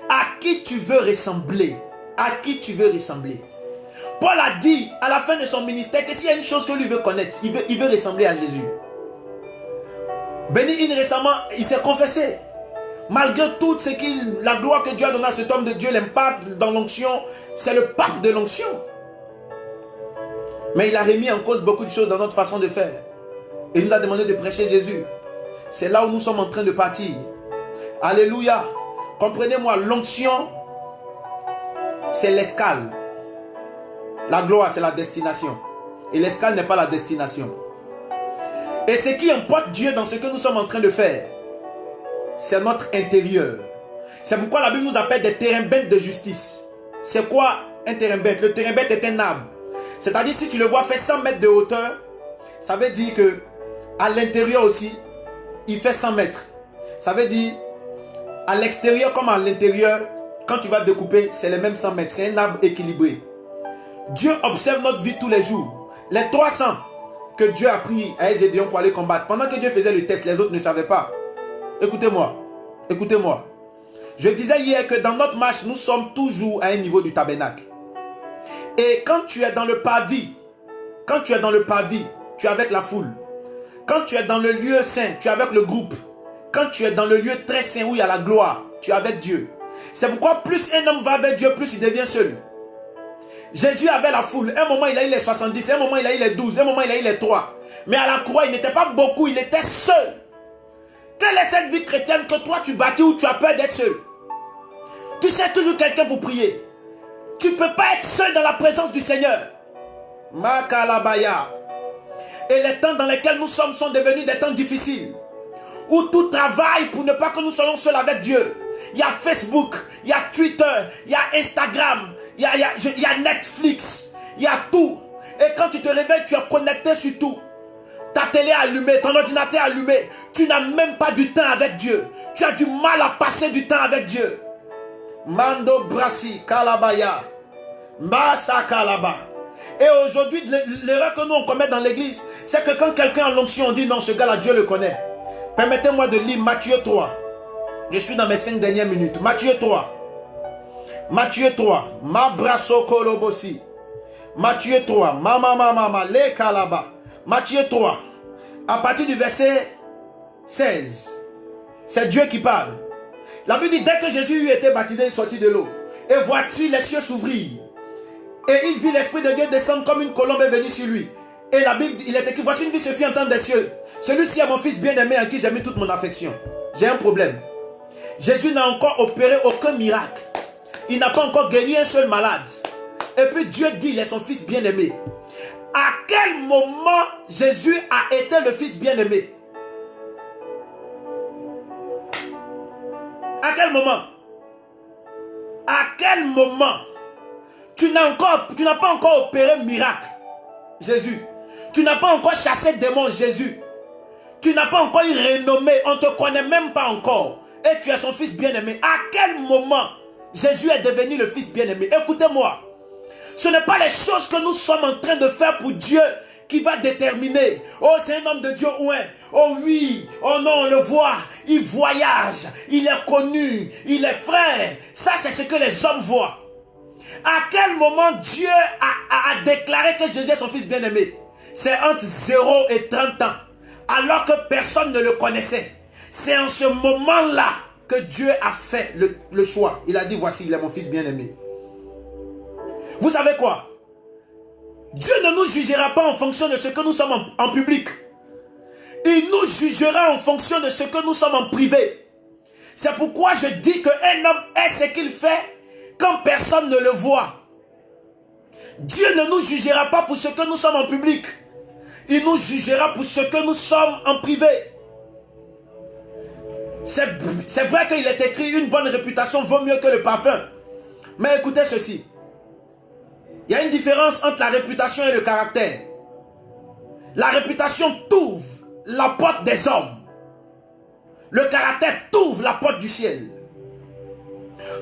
À qui tu veux ressembler? À qui tu veux ressembler? Paul a dit à la fin de son ministère que s'il y a une chose que lui veut connaître, il veut ressembler à Jésus. Béni In récemment, il s'est confessé. Malgré tout la gloire que Dieu a donnée à cet homme de Dieu, l'impact dans l'onction, c'est le pape de l'onction. Mais il a remis en cause beaucoup de choses dans notre façon de faire. Et il nous a demandé de prêcher Jésus. C'est là où nous sommes en train de partir. Alléluia. Comprenez-moi, l'onction, c'est l'escale. La gloire, c'est la destination. Et l'escale n'est pas la destination. Et ce qui importe Dieu dans ce que nous sommes en train de faire, c'est notre intérieur. C'est pourquoi la Bible nous appelle des terrains bêtes de justice. C'est quoi un terrain bête? Le terrain bête est un arbre. C'est-à-dire si tu le vois faire 100 mètres de hauteur, ça veut dire que à l'intérieur aussi, il fait 100 mètres. Ça veut dire à l'extérieur comme à l'intérieur, quand tu vas découper, c'est les mêmes 100 mètres. C'est un arbre équilibré. Dieu observe notre vie tous les jours. Les 300 que Dieu a pris à Gédéon pour aller combattre, pendant que Dieu faisait le test, les autres ne savaient pas. Écoutez-moi, écoutez-moi. Je disais hier que dans notre marche, nous sommes toujours à un niveau du tabernacle. Et quand tu es dans le parvis, tu es avec la foule. Quand tu es dans le lieu saint, tu es avec le groupe. Quand tu es dans le lieu très saint où il y a la gloire, tu es avec Dieu. C'est pourquoi plus un homme va avec Dieu, plus il devient seul. Jésus avait la foule. Un moment, il a eu les 70. Un moment, il a eu les 12. Un moment, il a eu les 3. Mais à la croix, il n'était pas beaucoup. Il était seul. Quelle est cette vie chrétienne que toi, tu bâtis où tu as peur d'être seul? Tu cherches toujours quelqu'un pour prier. Tu ne peux pas être seul dans la présence du Seigneur. Makalabaya. Et les temps dans lesquels nous sommes sont devenus des temps difficiles. Où tout travaille pour ne pas que nous soyons seuls avec Dieu. Il y a Facebook, il y a Twitter, il y a Instagram, il y a Netflix, il y a tout. Et quand tu te réveilles, tu es connecté sur tout. Ta télé est allumée, ton ordinateur est allumé. Tu n'as même pas du temps avec Dieu. Tu as du mal à passer du temps avec Dieu. Mando Brassi, Kalabaya, Masa Kalaba. Et aujourd'hui, l'erreur que nous on commet dans l'église, c'est que quand quelqu'un a l'onction, on dit non, ce gars-là, Dieu le connaît. Permettez-moi de lire Matthieu 3. Je suis dans mes 5 dernières minutes. Matthieu 3. Matthieu 3. Mabraso Kolobosi. Matthieu 3. Mama le Kalaba. Matthieu 3. À partir du verset 16. C'est Dieu qui parle. La Bible dit, dès que Jésus eut été baptisé, il sortit de l'eau. Et voici les cieux s'ouvrirent. Et il vit l'Esprit de Dieu descendre comme une colombe est venue sur lui. Et la Bible, il est écrit, voici une vie se fit entendre des cieux. Celui-ci est mon fils bien-aimé en qui j'ai mis toute mon affection. J'ai un problème. Jésus n'a encore opéré aucun miracle. Il n'a pas encore guéri un seul malade. Et puis Dieu dit, il est son fils bien-aimé. À quel moment Jésus a été le Fils bien-aimé? À quel moment? À quel moment? Tu n'as pas encore opéré miracle, Jésus. Tu n'as pas encore chassé démon, Jésus. Tu n'as pas encore eu renommé. On ne te connaît même pas encore. Et tu es son Fils bien-aimé. À quel moment Jésus est devenu le Fils bien-aimé? Écoutez-moi. Ce n'est pas les choses que nous sommes en train de faire pour Dieu qui va déterminer. Oh, c'est un homme de Dieu, ouais. Oh oui, oh non, on le voit. Il voyage, il est connu, il est frère. Ça, c'est ce que les hommes voient. À quel moment Dieu a déclaré que Jésus est son Fils bien-aimé? C'est entre 0 et 30 ans. Alors que personne ne le connaissait. C'est en ce moment-là que Dieu a fait le choix. Il a dit, voici, il est mon Fils bien-aimé. Vous savez quoi? Dieu ne nous jugera pas en fonction de ce que nous sommes en public. Il nous jugera en fonction de ce que nous sommes en privé. C'est pourquoi je dis qu'un homme est ce qu'il fait quand personne ne le voit. Dieu ne nous jugera pas pour ce que nous sommes en public. Il nous jugera pour ce que nous sommes en privé. C'est vrai qu'il est écrit une bonne réputation vaut mieux que le parfum. Mais écoutez ceci. Il y a une différence entre la réputation et le caractère. La réputation t'ouvre la porte des hommes. Le caractère t'ouvre la porte du ciel.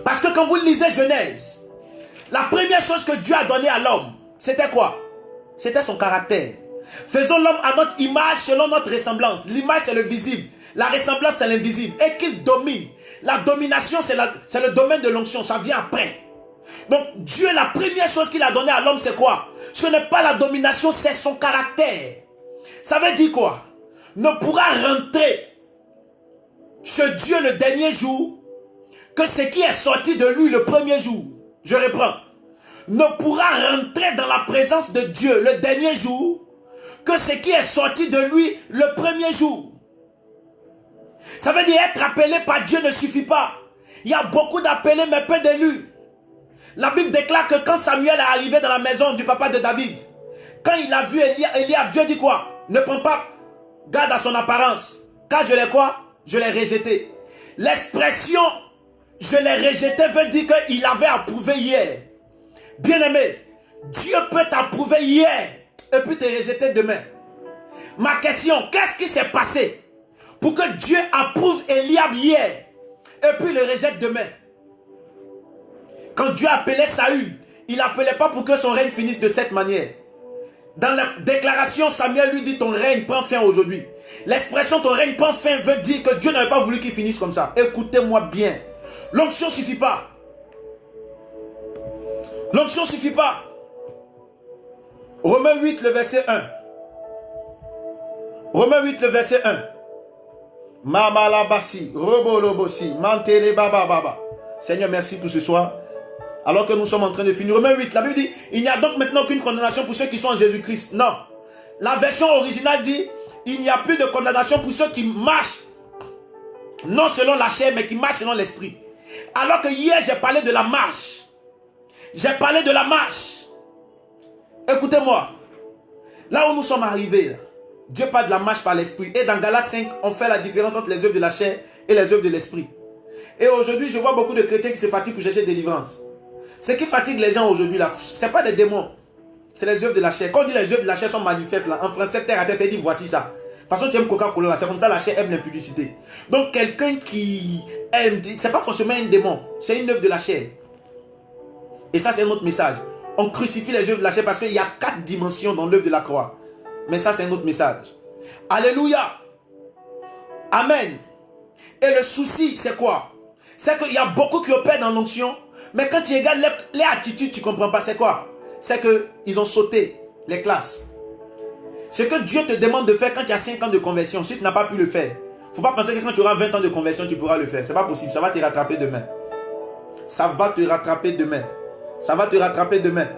Parce que quand vous lisez Genèse, la première chose que Dieu a donnée à l'homme, c'était quoi? C'était son caractère. Faisons l'homme à notre image selon notre ressemblance. L'image c'est le visible. La ressemblance c'est l'invisible. Et qu'il domine. La domination c'est le domaine de l'onction. Ça vient après. Donc Dieu, la première chose qu'il a donnée à l'homme, c'est quoi? Ce n'est pas la domination, c'est son caractère. Ça veut dire quoi? Ne pourra rentrer chez Dieu le dernier jour que ce qui est sorti de lui le premier jour. Je reprends. Ne pourra rentrer dans la présence de Dieu le dernier jour que ce qui est sorti de lui le premier jour. Ça veut dire être appelé par Dieu ne suffit pas. Il y a beaucoup d'appelés mais peu d'élus. La Bible déclare que quand Samuel est arrivé dans la maison du papa de David, quand il a vu Eliab, Dieu dit quoi? Ne prends pas garde à son apparence, car je l'ai quoi? Je l'ai rejeté. L'expression je l'ai rejeté veut dire qu'il avait approuvé hier. Bien-aimé, Dieu peut t'approuver hier et puis te rejeter demain. Ma question, qu'est-ce qui s'est passé pour que Dieu approuve Eliab hier et puis le rejette demain? Quand Dieu appelait Saül, il n'appelait pas pour que son règne finisse de cette manière. Dans la déclaration, Samuel lui dit ton règne prend fin aujourd'hui. L'expression ton règne prend fin veut dire que Dieu n'avait pas voulu qu'il finisse comme ça. Écoutez-moi bien. L'onction ne suffit pas. L'onction ne suffit pas. Romains 8, le verset 1. Romains 8, le verset 1. Mamalabasi, Robolobosi, Mantele Baba Baba. Seigneur, merci pour ce soir. Alors que nous sommes en train de finir. Romains 8, la Bible dit, il n'y a donc maintenant aucune condamnation pour ceux qui sont en Jésus-Christ. Non. La version originale dit, il n'y a plus de condamnation pour ceux qui marchent, non selon la chair, mais qui marchent selon l'esprit. Alors que hier, j'ai parlé de la marche. J'ai parlé de la marche. Écoutez-moi. Là où nous sommes arrivés, là, Dieu parle de la marche par l'esprit. Et dans Galates 5, on fait la différence entre les œuvres de la chair et les œuvres de l'esprit. Et aujourd'hui, je vois beaucoup de chrétiens qui se fatiguent pour chercher délivrance. Ce qui fatigue les gens aujourd'hui, ce n'est pas des démons. C'est les œuvres de la chair. Quand on dit les œuvres de la chair sont manifestes, là, en français, terre à terre, c'est dit voici ça. De toute façon, tu aimes Coca-Cola, là, c'est comme ça la chair aime l'impudicité. Donc, quelqu'un qui aime, ce n'est pas forcément un démon, c'est une œuvre de la chair. Et ça, c'est un autre message. On crucifie les œuvres de la chair parce qu'il y a 4 dimensions dans l'œuvre de la croix. Mais ça, c'est un autre message. Alléluia. Amen. Et le souci, c'est quoi? C'est qu'il y a beaucoup qui opèrent dans l'onction. Mais quand tu regardes les attitudes, tu ne comprends pas. C'est quoi? C'est qu'ils ont sauté les classes. Ce que Dieu te demande de faire quand tu as 5 ans de conversion, si tu n'as pas pu le faire, il ne faut pas penser que quand tu auras 20 ans de conversion, tu pourras le faire. Ce n'est pas possible. Ça va te rattraper demain. Ça va te rattraper demain. Ça va te rattraper demain.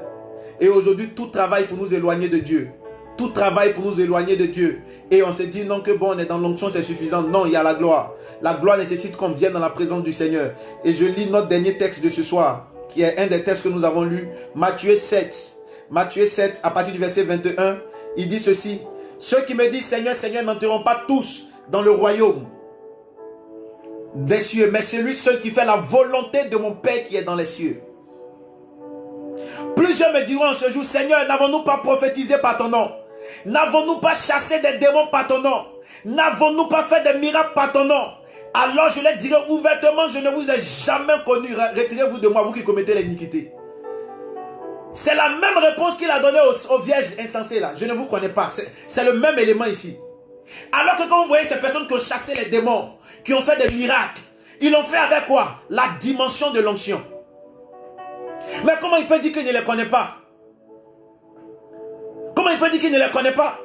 Et aujourd'hui, tout travaille pour nous éloigner de Dieu. Tout travaille pour nous éloigner de Dieu. Et on se dit non que bon, on est dans l'onction, c'est suffisant. Non, il y a la gloire. La gloire nécessite qu'on vienne dans la présence du Seigneur. Et je lis notre dernier texte de ce soir, qui est un des textes que nous avons lus. Matthieu 7, Matthieu 7, à partir du verset 21, il dit ceci. Ceux qui me disent Seigneur, Seigneur n'entreront pas tous dans le royaume des cieux, mais celui seul qui fait la volonté de mon Père qui est dans les cieux. Plusieurs me diront en ce jour, Seigneur, n'avons-nous pas prophétisé par ton nom? N'avons-nous pas chassé des démons par ton nom? N'avons-nous pas fait des miracles par ton nom? Alors je leur dirai ouvertement, je ne vous ai jamais connu. Retirez-vous de moi, vous qui commettez l'iniquité. C'est la même réponse qu'il a donnée aux vierges insensées là. Je ne vous connais pas. C'est le même élément ici. Alors que quand vous voyez ces personnes qui ont chassé les démons, qui ont fait des miracles, ils l'ont fait avec quoi? La dimension de l'onction. Mais comment il peut dire qu'il ne les connaît pas? Comment il peut dire qu'il ne les connaît pas?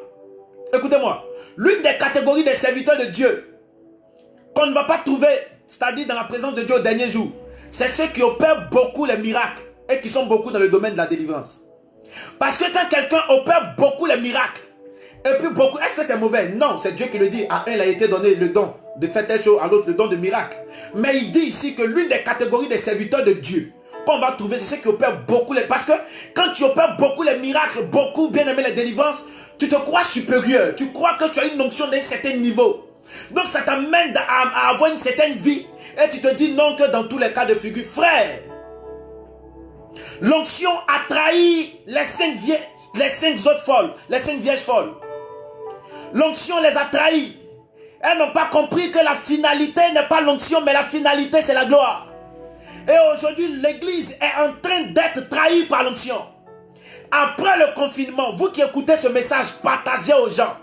Écoutez-moi, l'une des catégories des serviteurs de Dieu qu'on ne va pas trouver, c'est-à-dire dans la présence de Dieu au dernier jour, c'est ceux qui opèrent beaucoup les miracles et qui sont beaucoup dans le domaine de la délivrance. Parce que quand quelqu'un opère beaucoup les miracles, et puis beaucoup, est-ce que c'est mauvais? Non, c'est Dieu qui le dit. À un, il a été donné le don de faire telle chose, à l'autre le don de miracle. Mais il dit ici que l'une des catégories des serviteurs de Dieu qu'on va trouver, c'est ceux qui opèrent beaucoup les... Parce que quand tu opères beaucoup les miracles, beaucoup, bien aimé les délivrances, tu te crois supérieur. Tu crois que tu as une onction d'un certain niveau. Donc ça t'amène à avoir une certaine vie. Et tu te dis non que dans tous les cas de figure. Frère, l'onction a trahi les cinq autres folles, les 5 vierges folles. L'onction les a trahis. Elles n'ont pas compris que la finalité n'est pas l'onction, mais la finalité c'est la gloire. Et aujourd'hui, l'église est en train d'être trahie par l'onction. Après le confinement, vous qui écoutez ce message, partagez aux gens.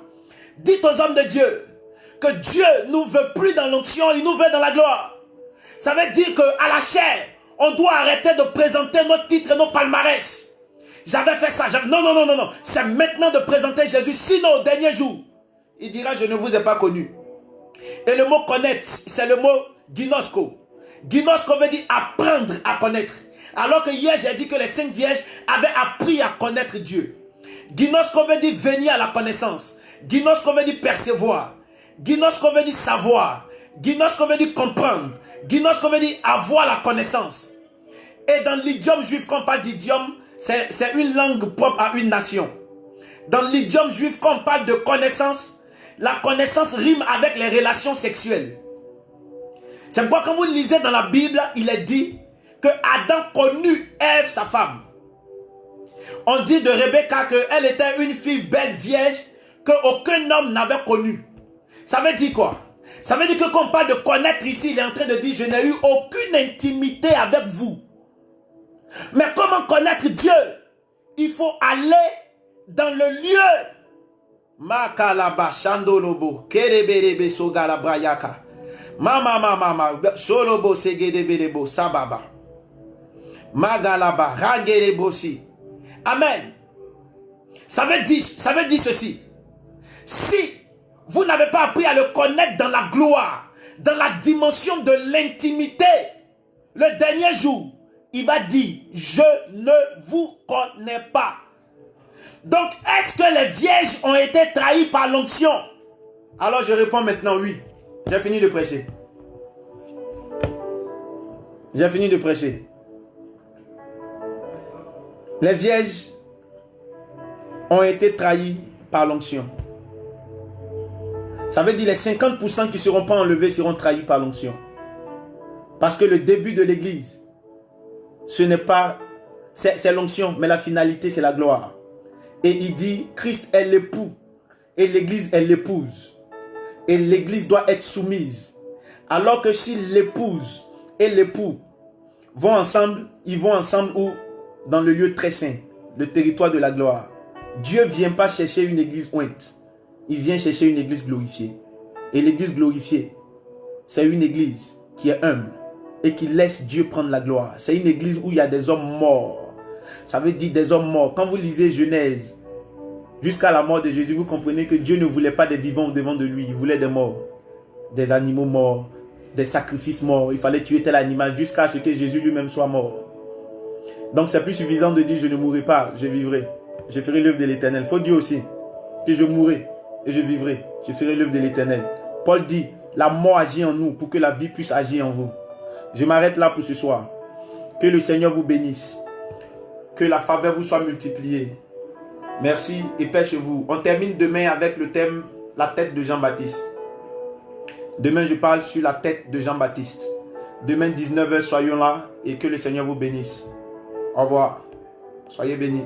Dites aux hommes de Dieu que Dieu ne nous veut plus dans l'onction, il nous veut dans la gloire. Ça veut dire qu'à la chair, on doit arrêter de présenter nos titres et nos palmarès. J'avais fait ça. Non. C'est maintenant de présenter Jésus. Sinon, au dernier jour, il dira, je ne vous ai pas connu. Et le mot connaître, c'est le mot ginosko. Ginosko veut dire apprendre à connaître. Alors que hier, j'ai dit que les 5 vierges avaient appris à connaître Dieu. Ginosko veut dire venir à la connaissance. Ginosko veut dire percevoir. Ginosko veut dire savoir. Ginosko veut dire comprendre. Ginosko veut dire avoir la connaissance. Et dans l'idiome juif, quand on parle d'idiome, c'est une langue propre à une nation. Dans l'idiome juif, quand on parle de connaissance, la connaissance rime avec les relations sexuelles. C'est pourquoi quand vous lisez dans la Bible, il est dit que Adam connut Ève, sa femme. On dit de Rebecca qu'elle était une fille belle, vierge, qu'aucun homme n'avait connue. Ça veut dire quoi? Ça veut dire que quand on parle de connaître ici, il est en train de dire, je n'ai eu aucune intimité avec vous. Mais comment connaître Dieu? Il faut aller dans le lieu. Makalaba Shandolobo, Kereberebe Sogala Brayaka. Mama, Solobo Segedebelebo, Sababa. Magalaba, Ragerebosi. Amen. Ça veut dire ceci. Si vous n'avez pas appris à le connaître dans la gloire, dans la dimension de l'intimité, le dernier jour, il va dire, je ne vous connais pas. Donc, est-ce que les vierges ont été trahies par l'onction? Alors, je réponds maintenant oui. J'ai fini de prêcher. J'ai fini de prêcher. Les vierges ont été trahies par l'onction. Ça veut dire les 50% qui ne seront pas enlevés seront trahis par l'onction. Parce que le début de l'église, ce n'est pas... C'est l'onction, mais la finalité, c'est la gloire. Et il dit, Christ est l'époux et l'église est l'épouse. Et l'église doit être soumise. Alors que si l'épouse et l'époux vont ensemble, ils vont ensemble où? Dans le lieu très saint, le territoire de la gloire. Dieu ne vient pas chercher une église ointe. Il vient chercher une église glorifiée. Et l'église glorifiée, c'est une église qui est humble et qui laisse Dieu prendre la gloire. C'est une église où il y a des hommes morts. Ça veut dire des hommes morts. Quand vous lisez Genèse, jusqu'à la mort de Jésus, vous comprenez que Dieu ne voulait pas des vivants au devant de lui. Il voulait des morts. Des animaux morts, des sacrifices morts. Il fallait tuer tel animal jusqu'à ce que Jésus lui-même soit mort. Donc c'est plus suffisant de dire je ne mourrai pas, je vivrai. Je ferai l'œuvre de l'Éternel. Il faut dire aussi que je mourrai et je vivrai. Je ferai l'œuvre de l'Éternel. Paul dit, la mort agit en nous pour que la vie puisse agir en vous. Je m'arrête là pour ce soir. Que le Seigneur vous bénisse. Que la faveur vous soit multipliée. Merci et paix chez vous. On termine demain avec le thème la tête de Jean-Baptiste. Demain, je parle sur la tête de Jean-Baptiste. Demain, 19h, soyons là et que le Seigneur vous bénisse. Au revoir. Soyez bénis.